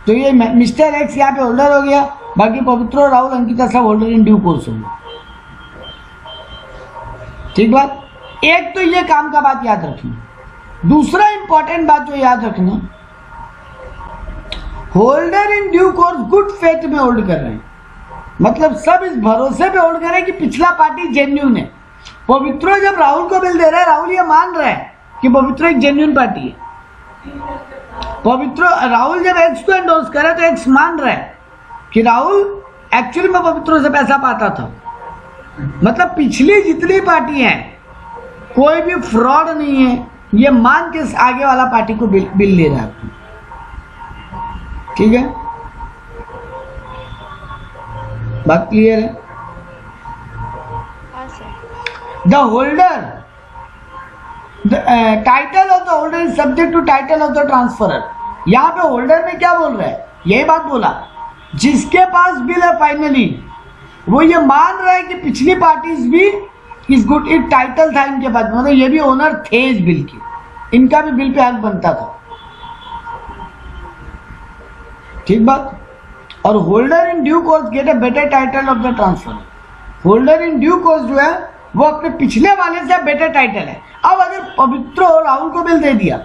तो ये मिस्टर एक्स यहाँ पे होल्डर हो गया, बाकी पवित्र, राहुल, अंकिता सब होल्डर इन ड्यू कोर्स हो गए, ठीक बात। एक तो ये काम का बात याद रखना। दूसरा इंपॉर्टेंट बात जो याद रखना, holder in due course good faith में होल्ड कर रहे हैं, मतलब सब इस भरोसे पे होल्ड कर रहे हैं कि पिछला पार्टी जेन्युइन है। पवित्र जब राहुल को बिल दे रहा है, राहुल ये मान रहा है कि पवित्र एक जेन्युइन पार्टी है। पवित्र, राहुल जब एक्स को एंडोर्स करे तो एक्स मान रहा है कि राहुल एक्चुअली में पवित्र से पैसा पाता था, मतलब पिछली जितनी पार्टी हैं कोई भी फ्रॉड नहीं है, ये मान के आगे वाला पार्टी को बिल ले रहा है, ठीक है। बात क्लियर है। The holder, title of the holder is subject to title of the transferor. यहाँ पे होल्डर में क्या बोल रहा है, यही बात बोला, जिसके पास बिल है फाइनली वो ये मान रहा है कि पिछली पार्टीज भी इस गुड, एक टाइटल था इनके पास, मतलब ये भी ओनर थे इस बिल के, इनका भी बिल पे हक बनता था, ठीक बात। और holder in due course get a better title of the transfer. Holder in due course जो है वो अपने पिछले वाले से बेटर टाइटल है। अब अगर पवित्र और राहुल को बिल दे दिया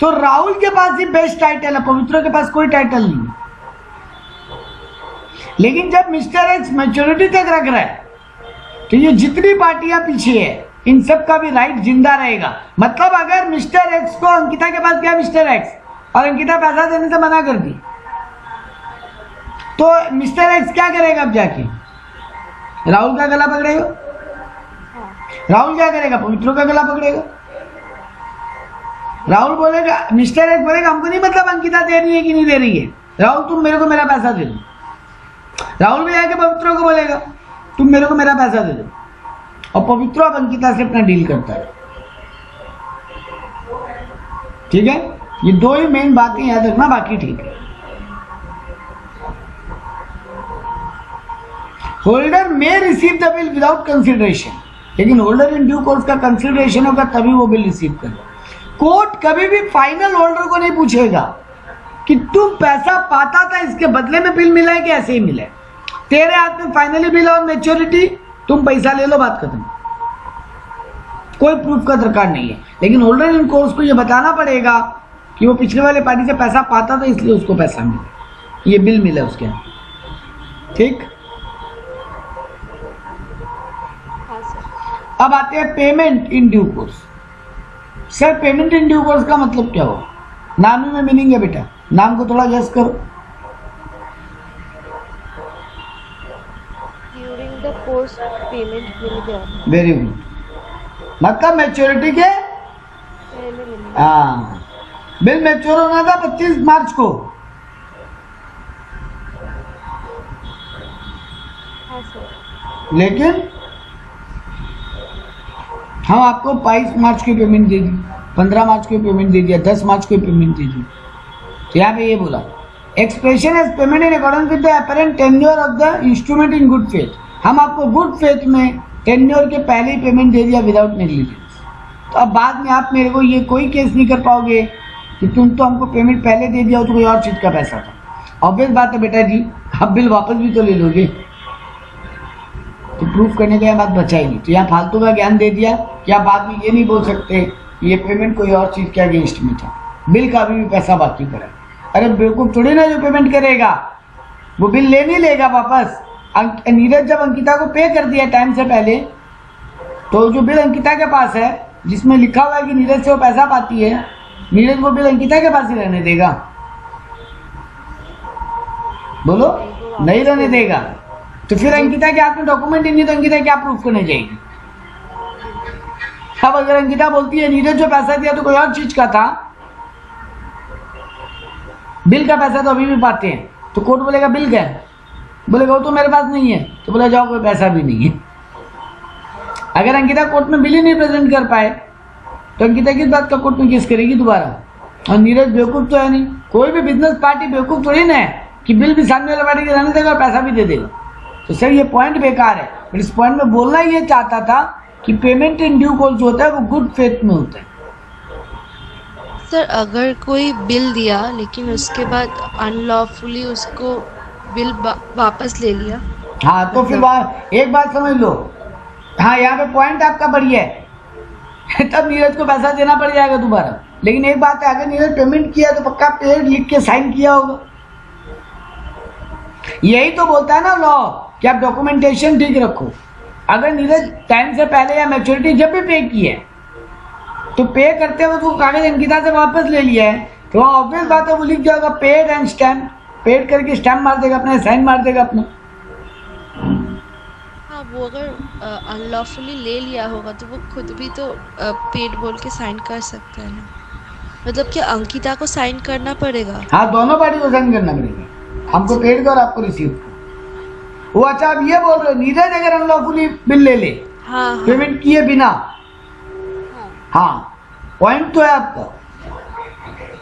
तो राहुल के पास ही बेस्ट टाइटल है, पवित्र के पास कोई टाइटल नहीं है। लेकिन जब मिस्टर एक्स मैच्योरिटी तक रख रहा है तो ये जितनी पार्टियां पीछे है इन सब का भी राइट जिंदा रहेगा। मतलब अगर मिस्टर एक्स को अंकिता के पास गया मिस्टर एक्स और अंकिता पैसा देने से मना कर दी तो मिस्टर एक्स क्या करेगा, अब जाके राहुल का गला पकड़ेगा। राहुल क्या करेगा, पवित्र का गला पकड़ेगा। राहुल बोलेगा, मिस्टर एक्स बोलेगा हमको नहीं मतलब अंकिता दे रही है कि नहीं दे रही है, राहुल तुम मेरे को मेरा पैसा दे दो। राहुल भी जाके पवित्र को बोलेगा तुम मेरे को मेरा पैसा दे दो, और पवित्र अब अंकिता से अपना डील करता है, ठीक है। ये दो ही मेन बातें याद रखना, बाकी ठीक है। होल्डर में receive the bill without consideration, लेकिन होल्डर इन ड्यू कोर्स का कंसिडरेशन होगा तभी वो बिल रिसीव करे। कोर्ट कभी भी फाइनल होल्डर को नहीं पूछेगा कि तुम पैसा पाता था इसके बदले में बिल मिला है कि ऐसे ही मिला है। तेरे हाथ में फाइनली बिल और मैच्योरिटी, तुम पैसा ले लो, बात खत्म, कोई प्रूफ का दरकार नहीं है। लेकिन होल्डर इन कोर्स को ये बताना पड़ेगा कि वो पिछले वाले पार्टी से पैसा पाता था इसलिए उसको पैसा मिला, ये बिल मिला उसके हाथ, ठीक। अब आते हैं payment in due course. Sir payment in due course का मतलब क्या हो, नाम में मीनिंग है बेटा, नाम को थोड़ा गेस करो। During the course payment will be on. Very good, मतलब मैच्योरिटी के हाँ, बिल मैच्योर होना था 25 मार्च को, लेकिन हम आपको 22 मार्च की पेमेंट दे दी, 15 मार्च की पेमेंट दे दिया, 10 मार्च की पेमेंट दे दी। तो यहाँ पे ये बोला expression as payment in accordance with the apparent tenor of the instrument in good faith. हम आपको गुड फेथ में टेन्योर के पहले ही पेमेंट दे दिया विदाउट नेग्लिजेंस। तो अब बाद में आप मेरे को ये कोई केस नहीं कर पाओगे कि तुम तो हमको पेमेंट पहले दे दिया हो तो कोई और चीज़ का पैसा था। ऑब्वियस बात है बेटा जी, आप बिल वापस भी तो ले लोगे, तो प्रूफ करने का बात बचाएगी। तो यहाँ फालतू का ज्ञान दे दिया कि आप बाद में ये नहीं बोल सकते ये पेमेंट कोई और चीज़ के अगेंस्ट में था, बिल का अभी भी पैसा बाकी पड़ा है। अरे बेवकूफ थोड़ी ना जो पेमेंट करेगा वो बिल ले नहीं लेगा वापस। नीरज जब अंकिता को पे कर दिया टाइम से पहले, तो जो बिल अंकिता के पास है जिसमें लिखा हुआ है कि नीरज से वो पैसा पाती है, नीरज वो बिल अंकिता के पास ही रहने देगा? बोलो, नहीं रहने देगा। तो फिर अंकिता के हाथ में डॉक्यूमेंट ही नहीं, तो अंकिता क्या प्रूफ करने जाएगी? अब अगर अंकिता बोलती है नीरज जो पैसा दिया तो कोई और चीज का था, बिल का पैसा तो अभी भी पाते हैं, तो कोर्ट बोलेगा बिल क्या है? बोलेगा वो तो मेरे पास नहीं है, तो बोला जाओ कोई पैसा भी नहीं है। अगर अंकिता कोर्ट में बिल ही नहीं प्रेजेंट कर पाए तो अंकिता किस बात का कोर्ट में केस करेगी दोबारा? और नीरज बेवकूफ तो है नहीं, कोई भी बिजनेस पार्टी बेवकूफ थोड़ी ना है कि बिल भी सामने वाला पार्टी के रहने देगा और पैसा भी दे देगा। तो सर ये पॉइंट बेकार है, बट इस पॉइंट में बोलना ये चाहता था कि पेमेंट इन ड्यू कोर्स जो होता है वो गुड फेथ में होता है। सर अगर कोई बिल दिया लेकिन उसके बाद अनलॉफुली उसको बिल वापस ले लिया, हाँ तो फिर एक बात समझ लो, हाँ यहाँ पे पॉइंट आपका बढ़िया है तब नीरज को पैसा देना पड़ जाएगा दोबारा। लेकिन एक बात है, अगर नीरज पेमेंट किया तो पक्का पेड लिख के साइन किया होगा। यही तो बोलता है ना लॉ कि आप डॉक्यूमेंटेशन ठीक रखो। अगर नीरज टाइम से पहले या मैच्योरिटी जब भी पे की है तो पे करते हुए तो कागज अंकिता से वापस ले लिया है, तो वहाँ ऑब्वियस बात है वो लिख जाएगा पेड एंड स्टैम्प, पेड करके स्टैम्प मार देगा अपना, साइन मार देगा अपना। हाँ वो अगर अनलॉफुली ले लिया होगा तो वो खुद भी तो पेड बोल के साइन कर सकता है ना, मतलब कि अंकिता को साइन करना पड़ेगा। हाँ दोनों पार्टी को साइन करना पड़ेगा, हमको पेड का और आपको रिसीव का। वो अच्छा अब ये बोल रहे नीरज अगर अनलॉफुली बिल ले ले, हाँ पेमेंट किए बिना, हाँ पॉइंट तो है आपका,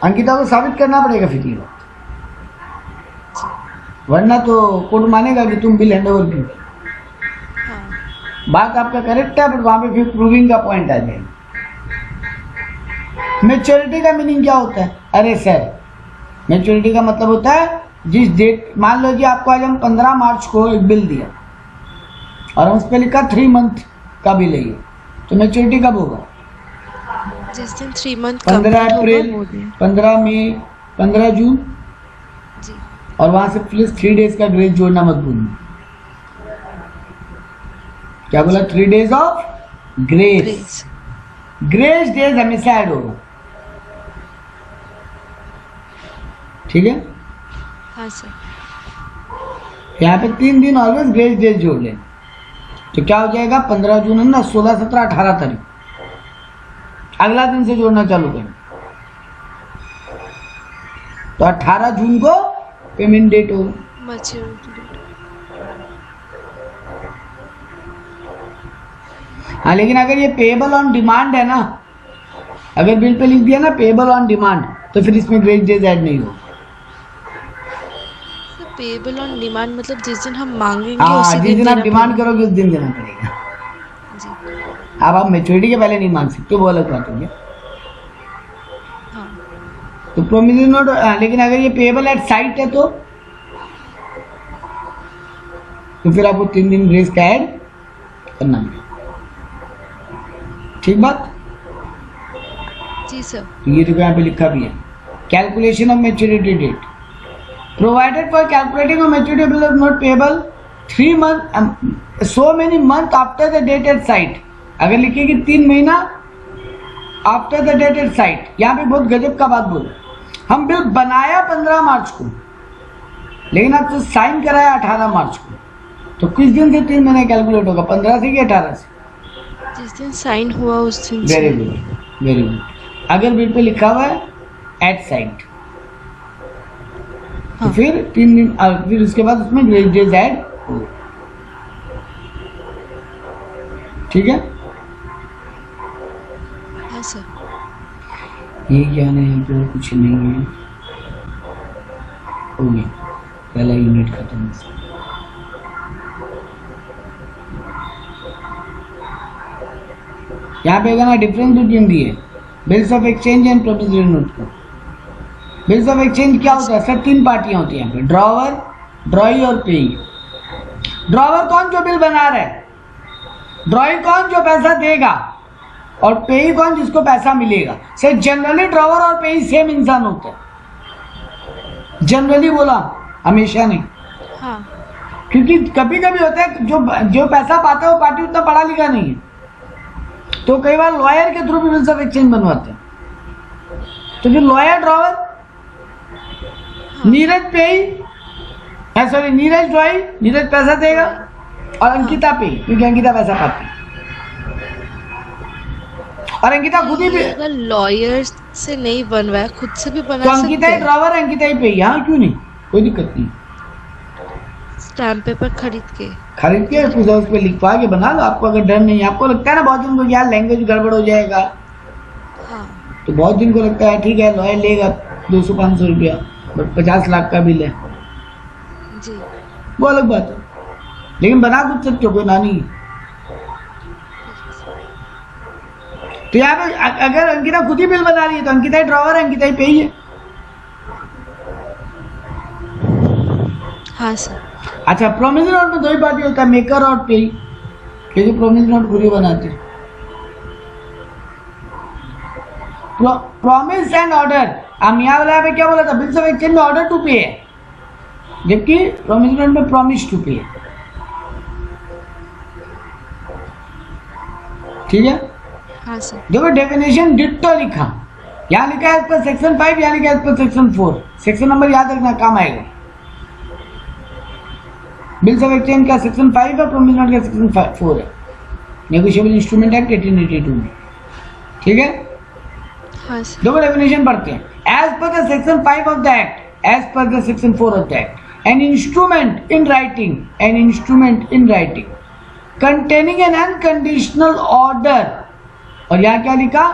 अंकिता को साबित करना पड़ेगा फिर ये, वरना तो कोर्ट मानेगा कि तुम बिल हैंडओवर की। बात आपका करेक्ट है, बट वहां पे फिर प्रूविंग का पॉइंट आ जाएगा। मैच्योरिटी का मीनिंग क्या होता है? अरे सर मैच्योरिटी का मतलब होता है जिस डेट, मान लो जी आपको आज हम 15 मार्च को एक बिल दिया और हम उस पर लिखा 3 मंथ का बिल है, तो मैच्योरिटी कब होगा? जिस दिन 3 मंथ 15 अप्रैल, 15 मई, 15 जून जी। और वहां से प्लीज 3 डेज का ग्रेस जोड़ना मत भूलना। क्या बोला? 3 days of grace. Grace days हमेशा ऐड होगा, ठीक है? हाँ सर। यहाँ पे 3 दिन ऑलवेज ग्रेस डेज जोड़ लें, तो क्या हो जाएगा? 15 जून है ना, 16, 17, 18 तारीख, अगला दिन से जोड़ना चालू करें तो 18 जून को पेमेंट डेट होगा। Maturity date. हाँ लेकिन अगर ये पेएबल ऑन डिमांड है ना, अगर बिल पे लिख दिया ना पेएबल ऑन डिमांड, तो फिर इसमें ग्रेस डेज ऐड नहीं होगा। पेएबल ऑन डिमांड मतलब जिस दिन हम मांगेंगे हाँ उसी जिस दिन आप देना डिमांड पड़ेगा। करोगे उस दिन देना पड़ेगा। जी अब आप मैच्योरिटी के पहले नहीं मांग सकते, वो अलग बात होगी। हाँ। तो प्रोमिसरी नोट, लेकिन अगर ये पेएबल एट साइट है तो फिर आपको 3 दिन ग्रेस का ऐड करना पड़ेगा, ठीक बात? जी सर। तो ये देखो यहाँ पे लिखा भी है, calculation of maturity date provided for calculating of maturity bill of note payable 3 month so many month after the date at sight. अगर लिखेगी 3 महीना after the date at sight, यहाँ पे बहुत गजब का बात बोलो, हम बिल बनाया 15 मार्च को लेकिन आपसे साइन कराया 18 मार्च को, तो किस दिन से 3 महीने कैलकुलेट होगा? 15 से कि 18 से? जिस दिन साइन हुआ उस दिन। Very good, very good. अगर बिल पे लिखा हुआ है एट साइट, तो हाँ। फिर 3 दिन, फिर उसके बाद उसमें ग्रेस डेज ऐड, ठीक है? है सर। ये ज्ञान है, यहाँ पे और कुछ नहीं है। हो गया, पहला यूनिट खत्म। यहाँ पे ना डिफरेंस बिटवीन दिए bills of exchange and promissory note को। बिल्स ऑफ एक्सचेंज क्या होता है सर? 3 पार्टियां होती हैं यहाँ पे, ड्रॉवर, ड्रॉई और पेई। ड्रॉवर कौन जो बिल बना रहा है, ड्रॉई कौन जो पैसा देगा, और पेई कौन जिसको पैसा मिलेगा। सर जनरली ड्रॉवर और पेई सेम इंसान होता है, जनरली बोला, हमेशा नहीं। हाँ। क्योंकि कभी कभी होता है जो पैसा पाता है वो पार्टी उतना पढ़ा लिखा नहीं है, तो कई बार लॉयर के थ्रू भी बिल्स ऑफ एक्सचेंज बनवाते हैं। तो फिर लॉयर ड्रॉवर, नीरज पेई, सॉरी नीरज ड्रॉई, नीरज पैसा देगा, और अंकिता पेई क्योंकि अंकिता पैसा पाती है, और अंकिता खुद ही भी, अगर लॉयर से नहीं बनवाया खुद से भी बना तो सकते अंकिता ही हैं। ड्रॉवर, अंकिता ही पेई। हाँ क्यों नहीं, कोई दिक्कत नहीं। स्टैम्प पेपर खरीद के खरीद के उस पे लिखवा के बना लो। आपको अगर डर नहीं, आपको लगता है ना बहुत दिन को यार लैंग्वेज गड़बड़ हो जाएगा, हाँ। तो बहुत दिन को लगता है ठीक है लॉयर लेगा 200-500 रुपया, बट 50 लाख का बिल है, जी। वो अलग बात है। लेकिन बना कुछ सकते हो, कोई ना नहीं। तो यहाँ पे अगर अंकिता खुद ही बिल बना रही है तो अंकिता ही ड्रॉवर है, अंकिता ही पेई है। हाँ सर। अच्छा, प्रोमिसरी नोट में 2 ही पार्टी होता है, मेकर और पेई, क्योंकि प्रोमिसरी नोट खुद ही बनाते हैं। प्रॉमिस एंड ऑर्डर, हम यहाँ वाला पे क्या बोला था, बिल्स ऑफ एक्सचेंज में ऑर्डर टू पे है, जबकि प्रोमिसरी नोट में प्रॉमिस टू पे है। ठीक है। हाँ सर। देखो डेफिनेशन डिट्टो लिखा, यहाँ लिखा है पर सेक्शन 5, यहाँ लिखा है पर सेक्शन 4। सेक्शन नंबर याद रखना, काम आएगा। बिल्स ऑफ एक्सचेंज का सेक्शन 5 है, प्रोमिसरी नोट का सेक्शन 4 है, नेगोशिएबल इंस्ट्रूमेंट एक्ट 1882 में। ठीक है। हाँ सर। देखो डेफिनेशन पढ़ते हैं। As per the section 5 of the act, as per the section 4 of the act, an instrument in writing, an instrument in writing containing an unconditional order, और यहाँ क्या लिखा,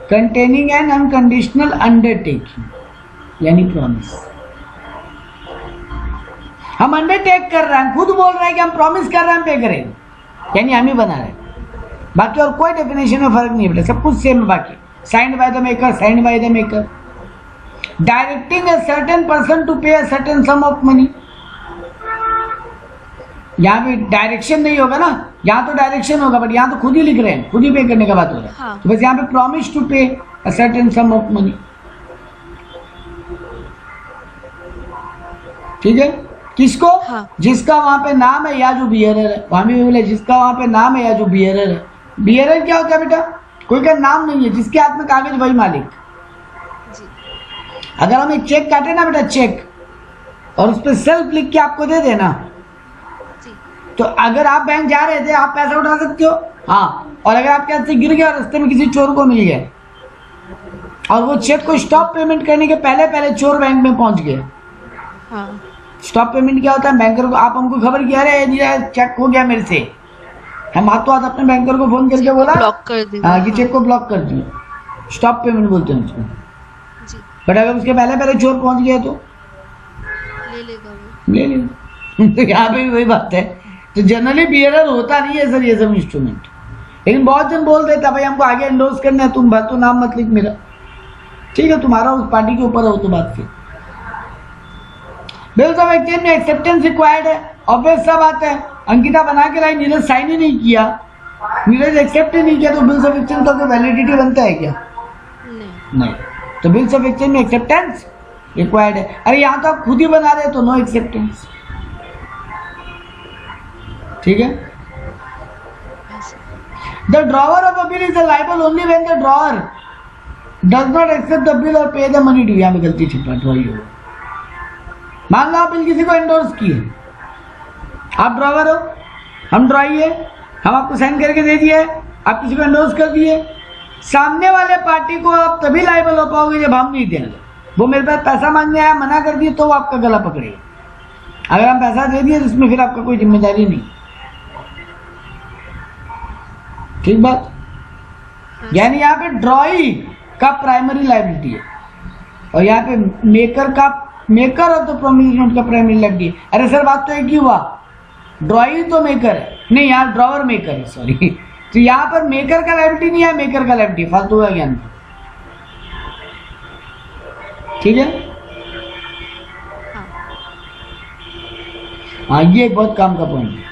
कंटेनिंग एन अनकंडीशनल अंडरटेकिंग, यानी promise. हम undertake कर रहे हैं, खुद बोल रहे हैं कि हम प्रॉमिस कर रहे हैं, हम पे करेंगे, यानी हम ही बना रहे हैं। बाकी और कोई डेफिनेशन में फर्क नहीं बेटा, सब कुछ सेम है। बाकी signed by the maker, signed by the maker, directing a certain person to pay a certain sum of money. यहाँ पे डायरेक्शन नहीं होगा ना, यहाँ तो डायरेक्शन होगा, बट यहाँ तो खुद ही लिख रहे हैं, खुद ही पे करने का बात हो रहा है। हाँ। तो बस यहाँ पे promise to pay a certain sum of money. ठीक है। किसको? हाँ। जिसका वहां पे नाम है या जो बियरर है। वहां भी बोले जिसका वहां पे नाम है या जो बियरर है। बियरर क्या होता है बेटा? कोई का नाम नहीं है, जिसके हाथ में कागज वही मालिक। जी। अगर हम एक चेक काटे ना बेटा, चेक, और उस पर सेल्फ लिख के आपको दे देना, जी। तो अगर आप बैंक जा रहे थे आप पैसा उठा सकते हो। हाँ, और अगर आपके हाथ से गिर गया और रास्ते में किसी चोर को मिल गया और वो चेक को स्टॉप पेमेंट करने के पहले पहले चोर बैंक में पहुंच गए। हाँ। स्टॉप पेमेंट क्या होता है? बैंकर को आप हमको खबर किया, अरे चेक हो गया मेरे से, हम हाथों हाथ अपने बैंकर को फोन करके बोला ब्लॉक कर दिया। हाँ कि चेक को ब्लॉक कर दिया, स्टॉप पेमेंट बोलते हैं उसको। जी। बट अगर उसके पहले पहले चोर पहुंच गया तो ले लेगा वो। ले लेगा। तो यहाँ पे भी वही बात है। तो जनरली बियरर होता नहीं है सर ये सब इंस्ट्रूमेंट, लेकिन बहुत जन बोल देता भाई हमको आगे एंडोर्स करना है, तुम भर तो नाम मत लिख मेरा। ठीक है, तुम्हारा उस पार्टी के ऊपर है वो तो बात फिर। बिल्स ऑफ एक्सचेंज में एक्सेप्टेंस रिक्वायर्ड है, ऑब्वियस सा बात है। अंकिता बना के लाई, नीरज साइन ही नहीं किया, नीरज एक्सेप्ट ही नहीं किया, तो बिल्स ऑफ एक्सचेंज का कोई वैलिडिटी बनता है क्या? नहीं। तो बिल्स ऑफ एक्सचेंज में एक्सेप्टेंस रिक्वायर्ड है। अरे यहाँ तो आप खुद ही बना रहे हो तो नो एक्सेप्टेंस। ठीक है। The drawer of a bill is liable only when the drawer does not accept the bill or pay the money due. यहाँ में गलती थी, ड्रॉई हो। मान लो आप बिल किसी को एंडोर्स किए, आप ड्रॉवर हो, हम ड्रॉई है, हम आपको साइन करके दे दिए, आप किसी को एंडोर्स कर दिए। सामने वाले पार्टी को आप तभी लायबल हो पाओगे जब हम नहीं देंगे। वो मेरे पास पैसा मांगने आया, मना कर दिए, तो वो आपका गला पकड़ेगा। अगर हम पैसा दे दिए तो उसमें फिर आपका कोई जिम्मेदारी नहीं। ठीक बात। यानी यहाँ पे ड्रॉई का प्राइमरी लायबिलिटी है और यहाँ पे मेकर और तो प्रोमिस नोट का प्राइमरी लायबिलिटी है। अरे सर बात तो एक ही हुआ, ड्रॉई तो मेकर है, नहीं यहाँ ड्रॉवर मेकर है, सॉरी। तो यहाँ पर मेकर का लायबिलिटी नहीं है, मेकर का लायबिलिटी, फालतू का ज्ञान। ठीक है, हाँ ये बहुत काम का पॉइंट है।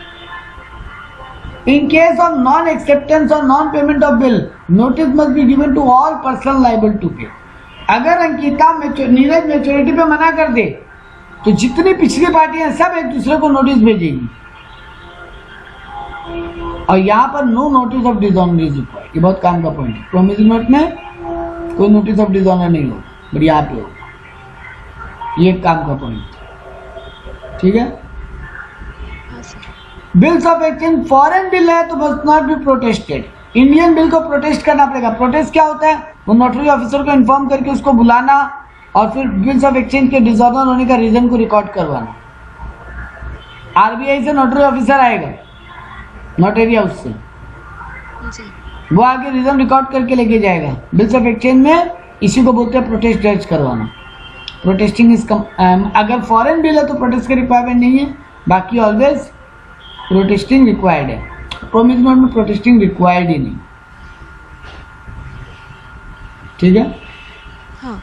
In case of non-acceptance or non-payment of bill, notice must be given to all person liable to pay. अगर अंकिता नीरज मैच्योरिटी पे मना कर दे तो जितनी पिछली पार्टियां सब एक दूसरे को नोटिस भेजेगी और यहाँ पर no notice of dishonour is required. ये बहुत काम का पॉइंट है। प्रोमिसिंग नोट में कोई नोटिस ऑफ डिसऑनर नहीं होगा, बट यहाँ पे होगा। ये काम का पॉइंट, ठीक है। Bills of exchange foreign bill है तो must not be protested. Indian bill को प्रोटेस्ट करना पड़ेगा। प्रोटेस्ट क्या होता है? वो नोटरी ऑफिसर को इन्फॉर्म करके उसको बुलाना और फिर बिल्स ऑफ एक्सचेंज के डिसऑर्डर होने का रीजन को रिकॉर्ड करवाना। आरबीआई से नोटरी ऑफिसर आएगा नोटरी हाउस से, वो आगे रीजन रिकॉर्ड करके लेके जाएगा। बिल्स ऑफ एक्सचेंज में इसी को बोलते हैं प्रोटेस्ट दर्ज करवाना। प्रोटेस्टिंग इज अगर फॉरेन बिल है तो प्रोटेस्ट की रिक्वायरमेंट नहीं है, बाकी ऑलवेज प्रोटेस्टिंग रिक्वायर्ड है। प्रोमिस नोट में प्रोटेस्टिंग रिक्वायर्ड ही नहीं, ठीक है। हाँ।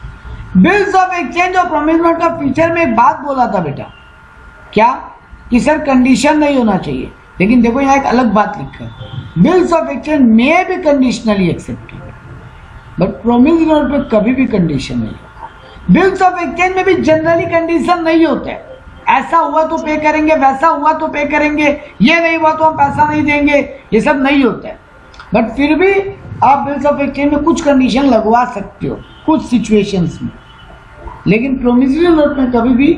बिल्स ऑफ एक्सचेंज और प्रोमिस नोट का फीचर में एक बात बोला था बेटा, क्या कि सर कंडीशन नहीं होना चाहिए, लेकिन देखो यहाँ एक अलग बात लिखा है, bills of exchange may be conditionally accepted, but promise note में कभी भी कंडीशन नहीं होता। बिल्स ऑफ एक्सचेंज में भी जनरली कंडीशन नहीं होता है, ऐसा हुआ तो पे करेंगे, वैसा हुआ तो पे करेंगे, ये नहीं हुआ तो हम पैसा नहीं देंगे, ये सब नहीं होता है। बट फिर भी आप बिल्स ऑफ एक्सचेंज में कुछ कंडीशन लगवा सकते हो कुछ सिचुएशंस में, लेकिन प्रोमिसरी नोट में कभी भी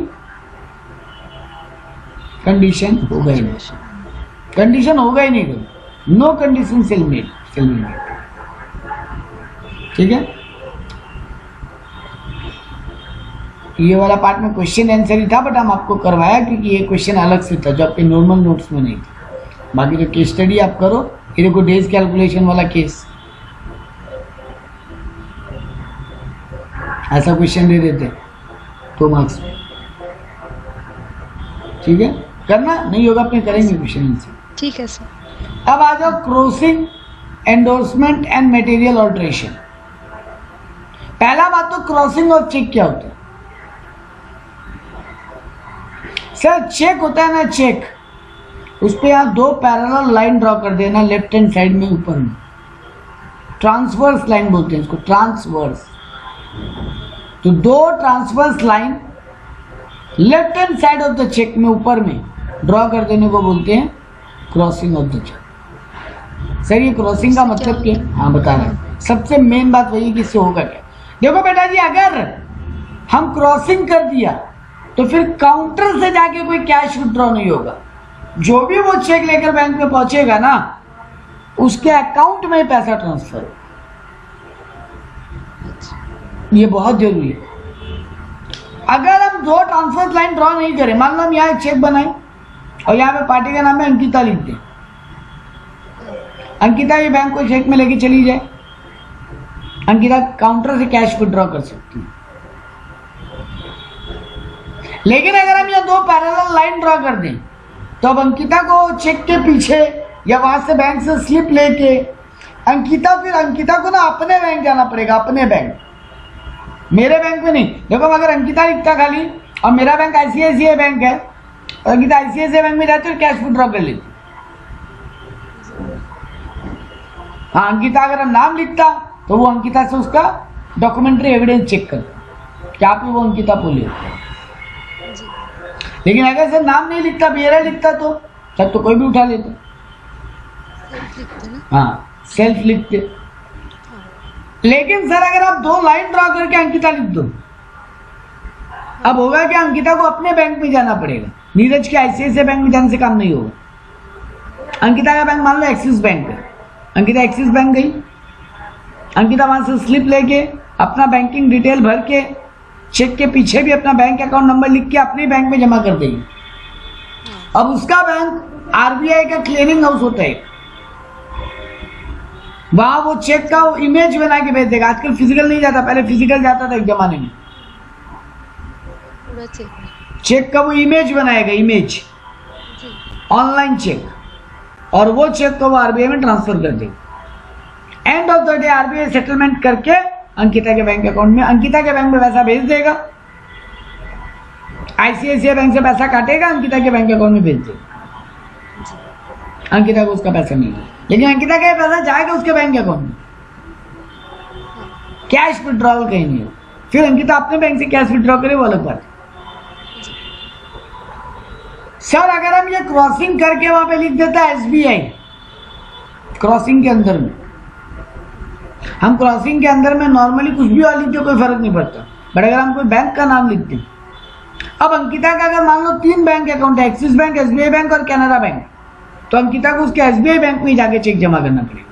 कंडीशन होगा ही नहीं, कंडीशन होगा ही नहीं कभी। नो कंडीशन सेल मेड, ठीक है। ये वाला पार्ट में क्वेश्चन आंसर ही था, बट हम आपको करवाया क्योंकि ये क्वेश्चन अलग से था जो आपके नॉर्मल नोट्स में नहीं था। बाकी जो केस स्टडी आप करो, ये देखो डेज कैलकुलेशन वाला केस, ऐसा क्वेश्चन दे देते 2 मार्क्स में, ठीक है। करना नहीं होगा अपने करेंगे क्वेश्चन आंसर, ठीक है सर। अब आ जाओ crossing, endorsement and material alteration. पहला बात तो क्रॉसिंग और चेक क्या होता है? सर चेक होता है ना, चेक, उस पर आप 2 पैरेलल लाइन ड्रॉ कर देना लेफ्ट हैंड साइड में ऊपर में, ट्रांसवर्स लाइन बोलते हैं इसको, ट्रांसवर्स। तो 2 transverse line left hand side of the cheque में ऊपर में ड्रॉ कर देने को बोलते हैं crossing of the cheque. Sir ये क्रॉसिंग का मतलब क्या? हाँ बता रहे हैं, सबसे मेन बात वही कि इससे होगा क्या। देखो बेटा जी, अगर हम क्रॉसिंग कर दिया तो फिर काउंटर से जाके कोई कैश विड्रॉ नहीं होगा, जो भी वो चेक लेकर बैंक में पहुंचेगा ना उसके अकाउंट में पैसा ट्रांसफर, ये बहुत जरूरी है। अगर हम 2 ट्रांसफर लाइन ड्रॉ नहीं करें, मान लो हम यहाँ एक चेक बनाए और यहाँ पे पार्टी का नाम है अंकिता लिख दें, अंकिता ये बैंक को चेक में लेके चली जाए, अंकिता काउंटर से कैश विड्रॉ कर सकती है। लेकिन अगर हम यहाँ 2 पैरेलल लाइन ड्रॉ कर दें तो अब अंकिता को चेक के पीछे या वहां से बैंक से स्लिप लेके अंकिता को ना अपने बैंक जाना पड़ेगा, अपने बैंक, मेरे बैंक में नहीं। देखो अगर अंकिता लिखता खाली और मेरा बैंक आईसीआईसीआई बैंक है, अंकिता आईसीआईसीआई बैंक में जाती है और कैश विड्रॉ कर लेती। हाँ, अंकिता अगर नाम लिखता तो वो अंकिता से उसका डॉक्यूमेंट्री एविडेंस चेक करता क्या पे वो अंकिता बोले। लेकिन अगर सर नाम नहीं लिखता, बेरा लिखता तो तब तो कोई भी उठा लेता। हाँ, सेल्फ लिखते। लेकिन सर अगर आप 2 लाइन ड्रॉ करके अंकिता लिख दो, अब होगा क्या, अंकिता को अपने बैंक में जाना पड़ेगा, नीरज के आईसीआईसीआई बैंक में जाने से काम नहीं होगा। अंकिता का बैंक मान लो एक्सिस बैंक है, अंकिता एक्सिस बैंक गई, अंकिता वहां से स्लिप लेके अपना बैंकिंग डिटेल भर के चेक के पीछे भी अपना बैंक अकाउंट नंबर लिख के अपने बैंक में जमा कर देगी। अब उसका बैंक आरबीआई का क्लियरिंग हाउस होता है, वहां वो चेक का वो इमेज बना के भेज देगा। आजकल फिजिकल नहीं जाता, पहले फिजिकल जाता था एक जमाने में। पूरा चेक। चेक का वो इमेज बनाएगा, इमेज जी। ऑनलाइन चेक, और वो चेक को वो आरबीआई में ट्रांसफर कर देगा। End of the day RBI settlement करके अंकिता के बैंक अकाउंट में, अंकिता के बैंक में पैसा भेज देगा। आईसीआईसीआई बैंक से पैसा काटेगा, अंकिता के बैंक अकाउंट में भेज देगा। अंकिता को उसका पैसा मिलेगा, लेकिन अंकिता का पैसा जाएगा उसके बैंक अकाउंट में। कैश विड्रॉल कहीं नहीं हो। फिर अंकिता अपने बैंक से कैश विड्रॉ करे, वो अलग बात है। सर अगर हम ये क्रॉसिंग करके वहां पे लिख देता है एसबीआई, क्रॉसिंग के अंदर में, हम क्रॉसिंग के अंदर में नॉर्मली कुछ भी और लिखते कोई फर्क नहीं पड़ता, बट अगर हम कोई बैंक का नाम लिखते हैं, अब अंकिता का अगर मान लो 3 बैंक अकाउंट है, एक्सिस बैंक, एसबीआई बैंक और कैनरा बैंक, तो अंकिता को उसके एसबीआई बैंक में जाके चेक जमा करना पड़ेगा।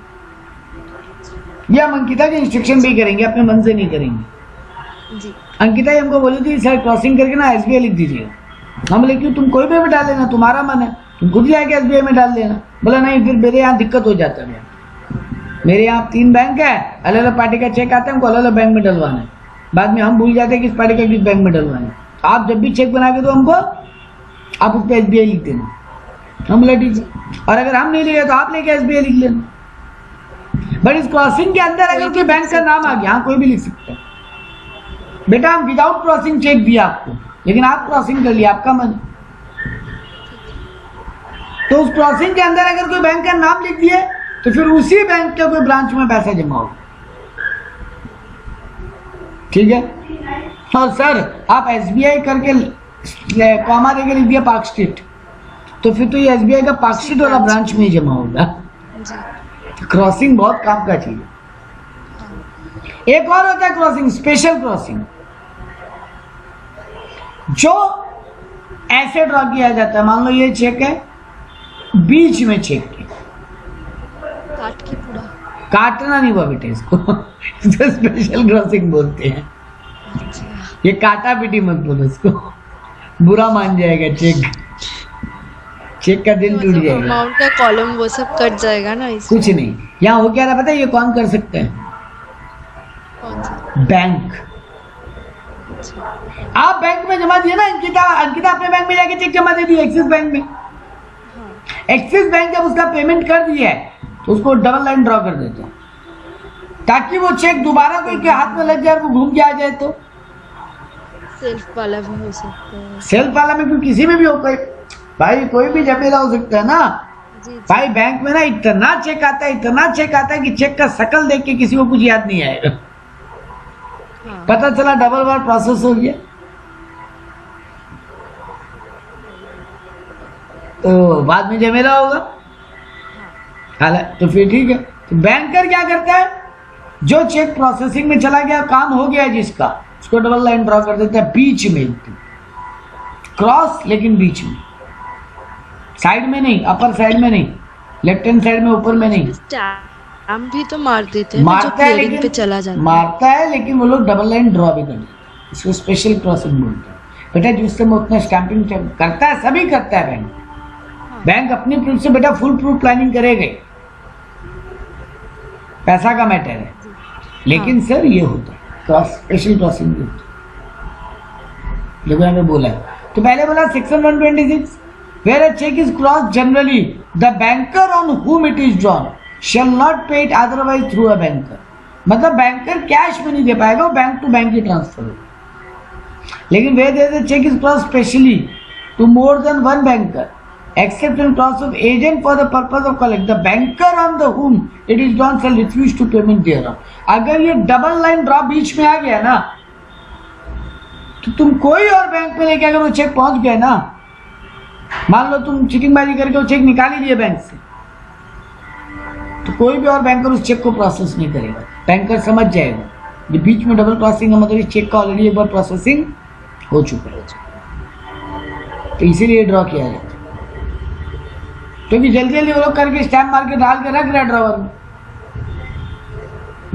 ये हम अंकिता के इंस्ट्रक्शन भी करेंगे, अपने मन से नहीं करेंगे। जी। अंकिता ही हमको बोली थी सर क्रॉसिंग करके ना एसबीआई लिख दीजिएगा। हम बोले क्यों, तुम कोई भी डाल लेना, तुम्हारा मन है, तुम खुद जाके एसबीआई में डाल देना। बोला नहीं, फिर मेरे यहाँ दिक्कत हो जाता है। मेरे यहाँ 3 बैंक है, अलग अलग पार्टी का चेक आता है, हमको अलग अलग बैंक में डलवाना है। बाद में हम भूल जाते हैं किस पार्टी का किस बैंक में डलवाना है। आप जब भी चेक बना के दो हमको, आप उस पर एसबीआई लिख देना। हम बोला ठीक है, और अगर हम नहीं लिखे तो आप लेके एसबीआई लिख लेना। बट इस क्रॉसिंग के अंदर अगर कोई बैंक का नाम आ गया, हाँ कोई भी लिख सकता है। बेटा हम विदाउट क्रॉसिंग चेक दिया आपको, लेकिन आप क्रॉसिंग कर लिया, आपका मन। तो उस क्रॉसिंग के अंदर अगर कोई बैंक का नाम लिख दिए तो फिर उसी बैंक के कोई ब्रांच में पैसा जमा होगा। ठीक है। और सर आप एसबीआई करके कॉमा देके लिख दिया पार्क स्ट्रीट, तो फिर तो ये एसबीआई का पार्क स्ट्रीट वाला ब्रांच में ही जमा होगा। क्रॉसिंग बहुत काम का चीज है। एक और होता है क्रॉसिंग, स्पेशल क्रॉसिंग, जो ऐसे ड्रॉ किया जाता है। मान लो ये चेक है, बीच में चेक है, काट के पूरा काटना नहीं हुआ बेटा इसको इसको स्पेशल क्रॉसिंग बोलते हैं। अच्छा। ये काटा पीटी मत बोलो इसको, बुरा मान जाएगा चेक, चेक का दिल टूट जाएगा। अमाउंट का कॉलम वो सब कट जाएगा ना इसमें। कुछ नहीं, यहाँ हो क्या रहा पता है, ये कौन कर सकता है? कौन सा? बैंक। आप बैंक में जमा दिए ना, अंकिता अपने बैंक में जाके चेक जमा दे दी एक्सिस बैंक में। एक्सिस बैंक जब उसका पेमेंट कर दिया है तो उसको डबल लाइन ड्रॉ कर देते हैं, ताकि वो चेक दोबारा कोई के हाथ में लग जाए, वो घूम के आ जाए। तो सेल्फ वाला भी हो सकता है। सेल्फ वाला में क्यों, किसी में भी हो, कोई भाई कोई भी जमेला हो सकता है ना। जी। भाई बैंक में ना इतना चेक आता है, इतना चेक आता है कि चेक का शकल देख के किसी को कुछ याद नहीं आएगा। हाँ। पता चला डबल बार प्रोसेस हो गया, तो बाद में जमेला होगा। हालांकि तो फिर ठीक है। तो बैंकर क्या करता है, जो चेक प्रोसेसिंग में चला गया, काम हो गया जिसका, उसको डबल लाइन ड्रॉ कर देता है बीच में, क्रॉस लेकिन बीच में, साइड में नहीं, अपर साइड में नहीं, लेफ्ट हैंड साइड में, ऊपर में नहीं। स्टैम्प भी तो मार देते हैं, जो मारता है क्लियरिंग पे चला लेकिन, जाता मारता है लेकिन वो लोग डबल लाइन ड्रॉ भी कर देते हैं। इसको स्पेशल क्रॉसिंग बोलते हैं। बेटा जिस समय उतना स्टैंपिंग करता है, सभी करता है बैंक। बैंक अपनी तरफ से बेटा फुल प्रूफ प्लानिंग करेगा, पैसा का मैटर है, लेकिन सर ये होता है क्रॉस, स्पेशल क्रॉसिंग भी होता है, जो मैंने बोला है। तो पहले बोला section 126, where a check is crossed generally, the banker on whom it is drawn shall not pay it otherwise through a banker। मतलब बैंकर कैश में नहीं दे पाएगा, वो बैंक टू बैंक ही ट्रांसफर होगा। लेकिन where there is a check is crossed specially to more than one banker, except in cross of agent for the purpose of collect, the banker on the whom it is drawn shall refuse to payment thereof। अगर ये double line draw बीच में आ गया ना, तो तुम कोई और bank में लेके अगर वो चेक पहुंच गया ना, मान लो तुम चीटिंगबाजी करके वो चेक निकाल ही लिए बैंक से, तो कोई भी और बैंकर उस चेक को प्रोसेस नहीं करेगा। बैंकर समझ जाएगा ये बीच में डबल क्रॉसिंग है, मतलब इस चेक का ऑलरेडी एक बार प्रोसेसिंग हो चुका है, तो इसीलिए ड्रॉ किया जाता है। क्योंकि जल्दी जल्दी वो लोग करके स्टैम्प मार के डाल के रख रहा ड्रॉवर में,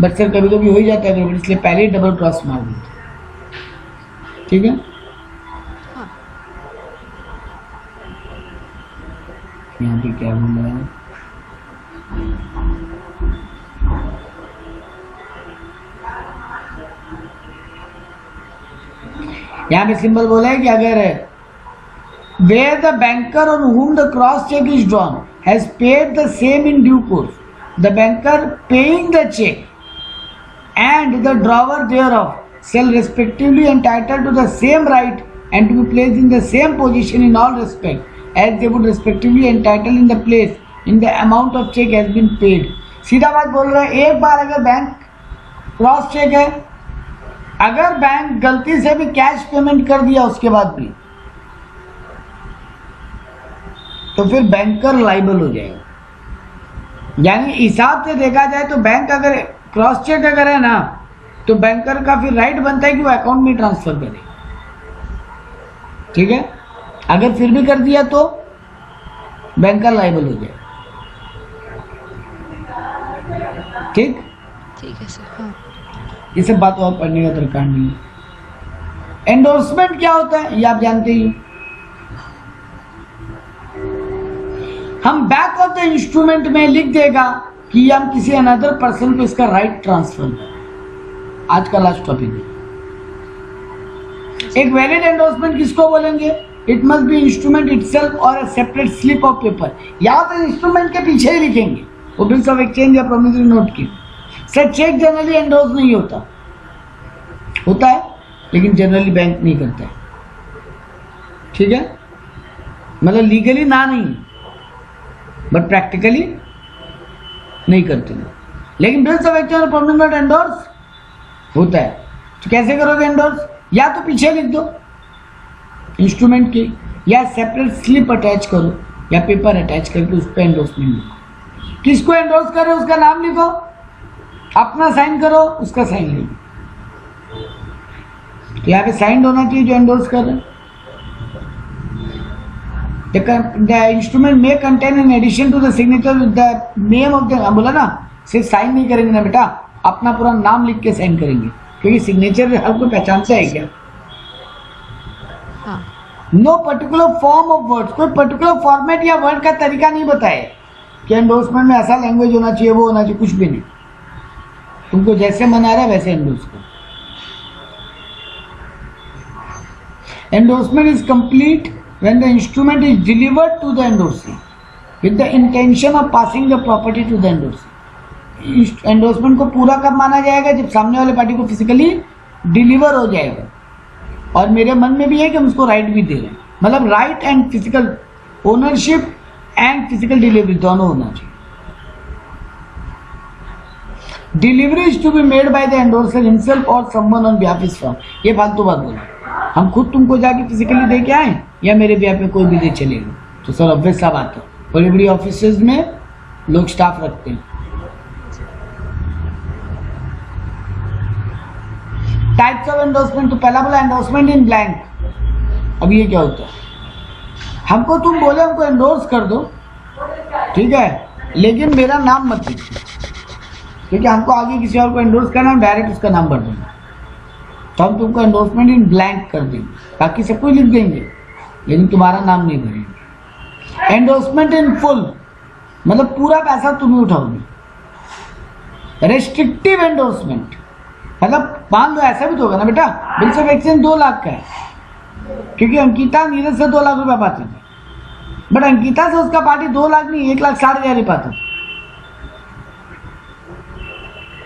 बट सर कभी कभी हो ही जाता है, इसलिए पहले ही डबल क्रॉस मार देते। ठीक है। यहाँ पे क्या बोल रहा है, यहाँ पे सिंबल बोला है कि अगर where the banker on whom the cross check is drawn has paid the same in due course, the banker paying the check and the drawer thereof shall respectively entitled to the same right and to be placed in the same position in all respect as they would respectively entitled in the place in the amount of check has been paid. सीधा बात बोल रहा है, एक बार अगर bank cross check है, अगर bank गलती से भी कैश पेमेंट कर दिया उसके बाद भी, तो फिर बैंकर लाइबल हो जाएगा। यानी हिसाब से देखा जाए तो बैंक अगर क्रॉस चेक अगर है ना, तो बैंकर का फिर राइट बनता है कि वो अकाउंट में ट्रांसफर करे। ठीक है, अगर फिर भी कर दिया तो बैंकर लाइबल हो जाएगा। ठीक है सर। हाँ, ये सब बात और पढ़ने का दरकार नहीं है। एंडोर्समेंट क्या होता है ये आप जानते ही। हम बैक ऑफ द इंस्ट्रूमेंट में लिख देगा कि हम किसी अनदर पर्सन को इसका राइट ट्रांसफर करें। आज का लास्ट टॉपिक है। एक वैलिड एंडोर्समेंट किसको बोलेंगे? It must be instrument itself और a separate slip of paper. या तो इंस्ट्रूमेंट के पीछे ही लिखेंगे वो बिल्स ऑफ एक्सचेंज या प्रोमिसरी नोट की। सर चेक जनरली एंडोर्स नहीं होता, होता है लेकिन जनरली बैंक नहीं करता है। ठीक है, मतलब लीगली ना नहीं, बट प्रैक्टिकली नहीं करते हैं। लेकिन बिल्स ऑफ एक्सचेंज और प्रोमिसरी नोट एंडोर्स होता है। तो कैसे करोगे एंडोर्स? या तो पीछे लिख दो इंस्ट्रूमेंट की, या सेपरेट स्लिप अटैच करो या पेपर अटैच करके उस पर एंडोर्समेंट लिखो। किसको एंडोर्स कर रहे हो उसका नाम लिखो, अपना साइन करो, उसका साइन लिखो। तो यहाँ पे साइंड होना चाहिए जो एंडोर्स कर रहे हैं। The instrument may contain in addition to the signature the name of the, बोला ना सिर्फ साइन नहीं करेंगे ना बेटा, अपना पूरा नाम लिख के साइन करेंगे, क्योंकि सिग्नेचर हर कोई पहचानता है क्या। No particular form of words, कोई पर्टिकुलर फॉर्मेट या वर्ड का तरीका नहीं बताए कि एंडोर्समेंट में ऐसा लैंग्वेज होना चाहिए, वो होना चाहिए, कुछ भी नहीं। तुमको जैसे मन आ रहा है वैसे एंडोर्स करो। Endorsement is complete when the instrument is delivered to the endorsee with the intention of passing the property to the endorsee। Endorsement को पूरा कब माना जाएगा? जब सामने वाले पार्टी को फिजिकली डिलीवर हो जाएगा और मेरे मन में भी है कि हम उसको राइट भी दे रहे हैं। मतलब right and physical ownership and physical delivery दोनों होना चाहिए। Delivery is to be made by the endorser himself और someone on behalf his firm. ये फालतू बात बोला, हम खुद तुमको जाके फिजिकली दे के आए या मेरे बिहाफ पे कोई भी दे चलेगा। तो सर ऑब्वियस सा बात है, बड़ी बड़ी ऑफिसेज में लोग स्टाफ रखते हैं। टाइप्स ऑफ एंडोर्समेंट, तो पहला बोला एंडोर्समेंट इन ब्लैंक। अब ये क्या होता है? हमको तुम बोले हमको एंडोर्स कर दो, ठीक है, लेकिन मेरा नाम मत लिखो, क्योंकि हमको आगे किसी और को एंडोर्स करना है, डायरेक्ट उसका नाम भर देंगे। तो हम तुमको एंडोर्समेंट इन ब्लैंक कर देंगे, बाकी सब कुछ लिख देंगे लेकिन तुम्हारा नाम नहीं भरेंगे। एंडोर्समेंट इन फुल, मतलब पूरा पैसा तुम ही उठाओगे। रेस्ट्रिक्टिव एंडोर्समेंट, मतलब मान लो ऐसा भी तो होगा ना बेटा, बिल्स ऑफ एक्सचेंज 2 लाख का है, क्योंकि अंकिता नीरज से 2 लाख रुपया पाती थी, बट अंकिता से उसका पार्टी 2 लाख नहीं 1,60,000 ही पाता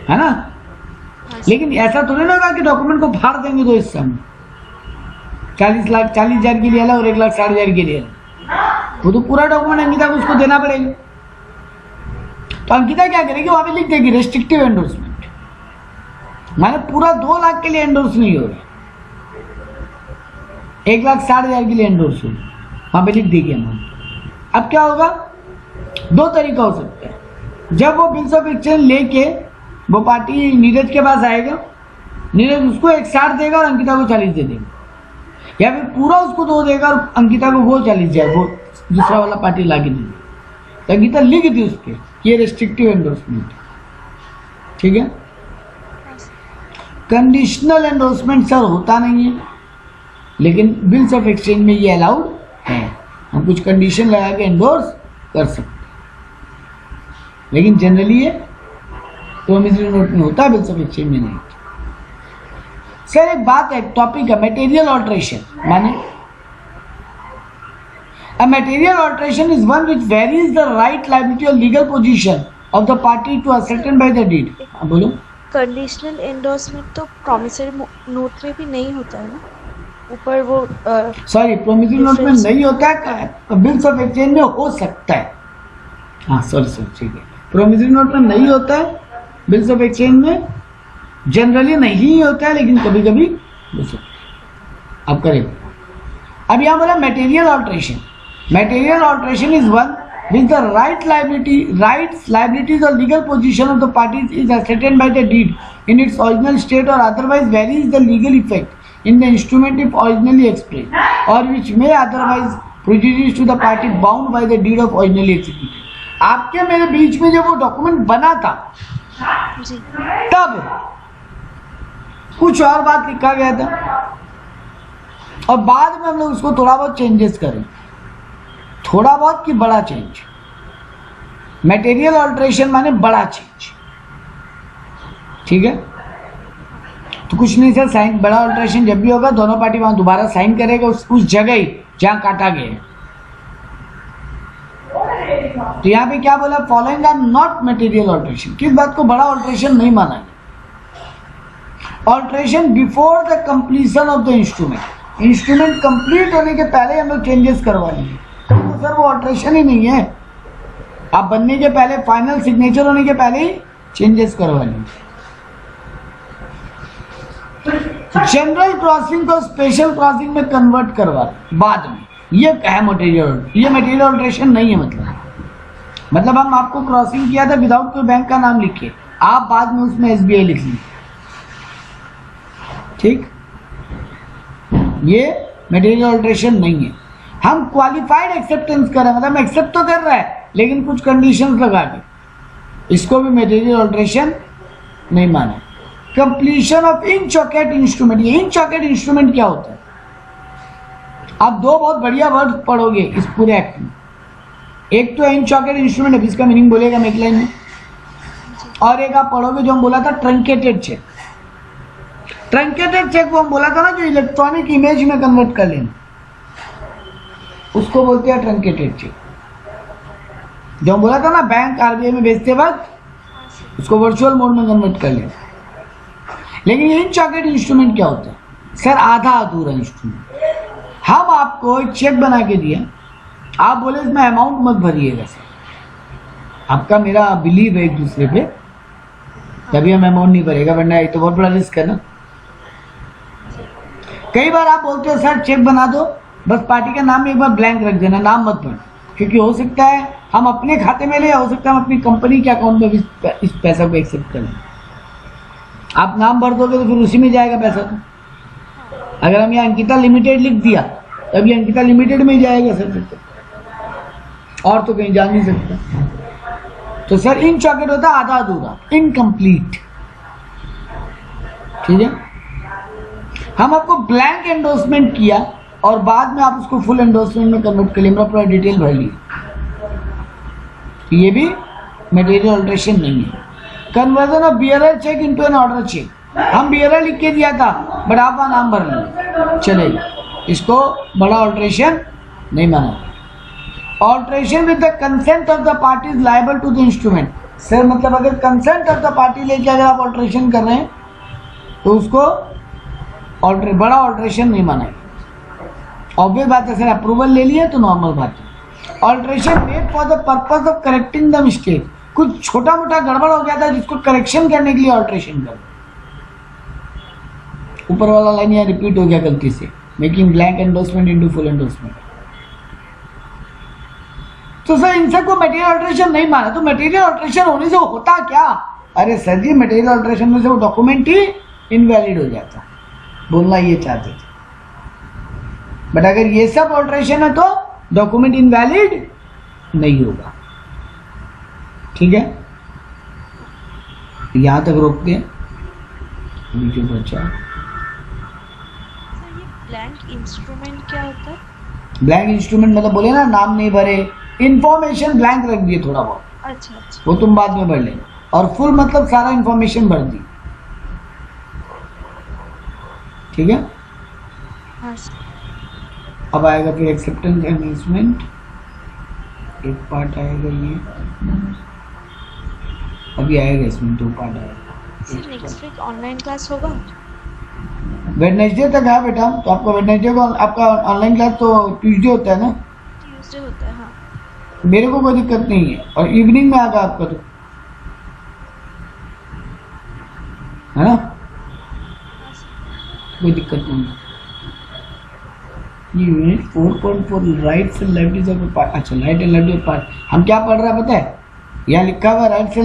है ना। लेकिन ऐसा थोड़ी ना होगा कि डॉक्यूमेंट को फाड़ देंगे 2 हिस्सा में, 40,40,000 के लिए अलग और 1,60,000 के लिए अलग। वो तो पूरा डॉक्यूमेंट अंकिता को उसको देना पड़ेगा। तो अंकिता क्या करेगी, वहां पे लिख देगी रेस्ट्रिक्टिव एंडोर्समेंट, माने पूरा 2 लाख के लिए एंडोर्स नहीं होगा, 1,60,000 के लिए एंडोर्स होगा, वहां पे लिख देगी अमाउंट। अब क्या होगा, 2 तरीका हो सकता है। जब वो बिल्स ऑफ एक्सचेंज लेके वो पार्टी नीरज के पास आएगा, नीरज उसको 1,60 देगा और अंकिता को 40 दे देगा, या फिर पूरा उसको 2 देगा और अंकिता को वो 40 जाए, वो दूसरा वाला पार्टी ला के देगा। तो अंकिता लिख दी उस पर, ये रेस्ट्रिक्टिव एंडोर्समेंट, ठीक है। कंडीशनल एंडोर्समेंट सर होता नहीं है, लेकिन बिल्स ऑफ एक्सचेंज में ये अलाउड है, हम कुछ कंडीशन लगा के एंडोर्स कर सकते हैं, लेकिन जनरली ये प्रोमिसरी नोट में होता है, बिल्स ऑफ एक्सचेंज में नहीं। सर एक बात है, टॉपिक है मटेरियल ऑल्ट्रेशन। माने a material alteration is one which varies the right, liability or legal position of the party to ascertain by the deed। हाँ बोलो। कंडीशनल एंडोर्समेंट तो प्रॉमिसरी नोट में भी नहीं होता है ना, ऊपर वो सॉरी प्रोमिसरी नोट में नहीं होता है, बिल्स ऑफ एक्सचेंज में हो सकता है। हाँ सॉरी ठीक है, प्रोमिसरी नोट में नहीं होता है, बिल्स ऑफ एक्सचेंज में जनरली नहीं होता है, लेकिन कभी कभी हो सकता है। अब करें, अब यहाँ बोला material alteration. Material alteration is one with the rights, liabilities or legal position of the parties is ascertained by the deed in its original state or otherwise varies the legal effect in the instrument if originally expressed or which may otherwise prejudice to the party bound by the deed of originally executed। आपके मेरे बीच में जब वो document बना था जी, तब कुछ और बात लिखा गया था और बाद में हम लोग उसको थोड़ा बहुत चेंजेस करें, थोड़ा बहुत की बड़ा चेंज। मटेरियल ऑल्ट्रेशन माने बड़ा चेंज, ठीक है। तो कुछ नहीं सर, साइन बड़ा ऑल्ट्रेशन जब भी होगा दोनों पार्टी वहां दोबारा साइन करेगा उस जगह ही जहां काटा गया है। तो यहाँ पे क्या बोला, following are not material alteration. किस बात को बड़ा ऑल्ट्रेशन नहीं माना है? Alteration before the completion of the instrument. Instrument complete होने के पहले हम लोग चेंजेस करवाएंगे, तो सर वो ऑल्ट्रेशन ही नहीं है। आप बनने के पहले, फाइनल सिग्नेचर होने के पहले ही चेंजेस करवाएंगे। जनरल क्रॉसिंग को स्पेशल क्रॉसिंग में कन्वर्ट करवा बाद में, ये है मटेरियल। ये मटेरियल ऑल्ट्रेशन नहीं है। मतलब हम आपको क्रॉसिंग किया था विदाउट कोई बैंक का नाम लिख के, आप बाद में उसमें SBI लिख लीजिए, ठीक। ये मटेरियल ऑल्ट्रेशन नहीं है। हम क्वालिफाइड एक्सेप्टेंस कर रहे हैं, मतलब एक्सेप्ट तो कर रहा है लेकिन कुछ कंडीशंस लगा के, इसको भी मटेरियल ऑल्ट्रेशन नहीं माना। Completion of inchoate instrument. ये इन चॉकेट इंस्ट्रूमेंट क्या होता है? आप दो बहुत बढ़िया वर्ड पढ़ोगे इस पूरे एक्ट में। एक तो इन चॉकेट इंस्ट्रूमेंट है, इसका मीनिंग बोलेगा मैं एक लाइन में, और एक आप पढ़ोगे जो हम बोला था ट्रंकेटेड चेक। ट्रंकेटेड चेक वो हम बोला था ना जो इलेक्ट्रॉनिक इमेज में कन्वर्ट कर लेना, उसको बोलते हैं ट्रंकेटेड चेक। जो हम बोला था ना बैंक RBI में भेजते वक्त उसको वर्चुअल मोड में कन्वर्ट कर लेना। लेकिन इन चॉकेट इंस्ट्रूमेंट क्या होता है? सर आधा अधूरा इंस्ट्रूमेंट। हम आपको एक चेक बना के दिया, आप बोले इसमें अमाउंट मत भरिएगा सर, आपका मेरा बिलीव है एक दूसरे पे, तभी हम अमाउंट नहीं भरेगा, वरना ये तो बहुत बड़ा रिस्क है ना। कई बार आप बोलते हो सर चेक बना दो, बस पार्टी का नाम एक बार ब्लैंक रख देना, नाम मत भर, क्योंकि हो सकता है हम अपने खाते में ले, हो सकता है हम अपनी कंपनी के अकाउंट में भी इस पैसा को एक्सेप्ट करें। आप नाम भर दोगे तो फिर उसी में जाएगा पैसा। तो अगर हम यहाँ अंकिता लिमिटेड लिख दिया तब ये अंकिता लिमिटेड में ही जाएगा सर, फिर और तो कहीं जा नहीं सकता। तो सर इन चॉकेट होता आधा अधूरा, इनकम्प्लीट, ठीक है। हम आपको ब्लैंक एंडोर्समेंट किया और बाद में आप उसको फुल एंडोर्समेंट में कन्वर्ट कर लिया, मेरा पूरा डिटेल भर लिया, ये भी मटेरियल ऑल्ट्रेशन नहीं है। Conversion of bearer cheque into an order cheque. हम बियरर लिख के दिया था बट आप वहाँ नाम भर लें, चलेगा, इसको बड़ा ऑल्ट्रेशन नहीं माना। Alteration with the consent of the party is liable to the instrument. Sir मतलब अगर कंसेंट ऑफ द पार्टी लेके अगर आप ऑल्ट्रेशन कर रहे हैं तो उसको बड़ा ऑल्ट्रेशन नहीं माना है। ऑब्वियस बात है सर, अप्रूवल ले लिया तो नॉर्मल बात है। Alteration made for the purpose of correcting the mistake. कुछ छोटा मोटा गड़बड़ हो गया था जिसको करेक्शन करने के लिए ऑल्ट्रेशन कर, ऊपर वाला लाइन यहाँ रिपीट हो गया गलती से, making blank endorsement into full endorsement. तो सर इनसे को मटेरियल ऑल्ट्रेशन नहीं माना, तो मटेरियल ऑल्ट्रेशन होने से होता क्या? अरे सर जी मटेरियल ऑल्ट्रेशन में से वो डॉक्यूमेंट ही इनवैलिड हो जाता, बोलना ये चाहते थे। बट अगर ये सब ऑल्ट्रेशन है तो डॉक्यूमेंट इनवैलिड नहीं होगा, ठीक है। यहां तक रोकते हैं, नीचे बचा। ब्लैंक इंस्ट्रूमेंट क्या होता है? ब्लैंक इंस्ट्रूमेंट मतलब बोले ना नाम नहीं भरे, इंफॉर्मेशन ब्लैंक रख दिए थोड़ा बहुत, अच्छा अच्छा, वो तुम बाद में भर लेना। और फुल मतलब सारा इंफॉर्मेशन भर दी। ठीक है। हाँ सर। अब आएगा फिर एक्सेप्टेंस अनाउंसमेंट, एक पार्ट आएगा ये, अभी आएगा इसमें 2 पार्ट आएगा। Sir next week online class होगा? वेडनेसडे तक है बेटा, तो आपका वेडनेसडे को आपका ऑनलाइन क्लास तो ट्यूसडे होता है ना, ट्यूसडे होता है हाँ। मेरे को कोई दिक्कत नहीं है, और इवनिंग में आएगा आपका तो, है ना, हाँ सर। कोई दिक्कत नहीं है। ये यूनिट 4.4 राइट से लेफ्ट इज पार्ट, अच्छा right and left is part, हम क्या पढ़ रहे हैं पता है, यहाँ लिखा हुआ राइट से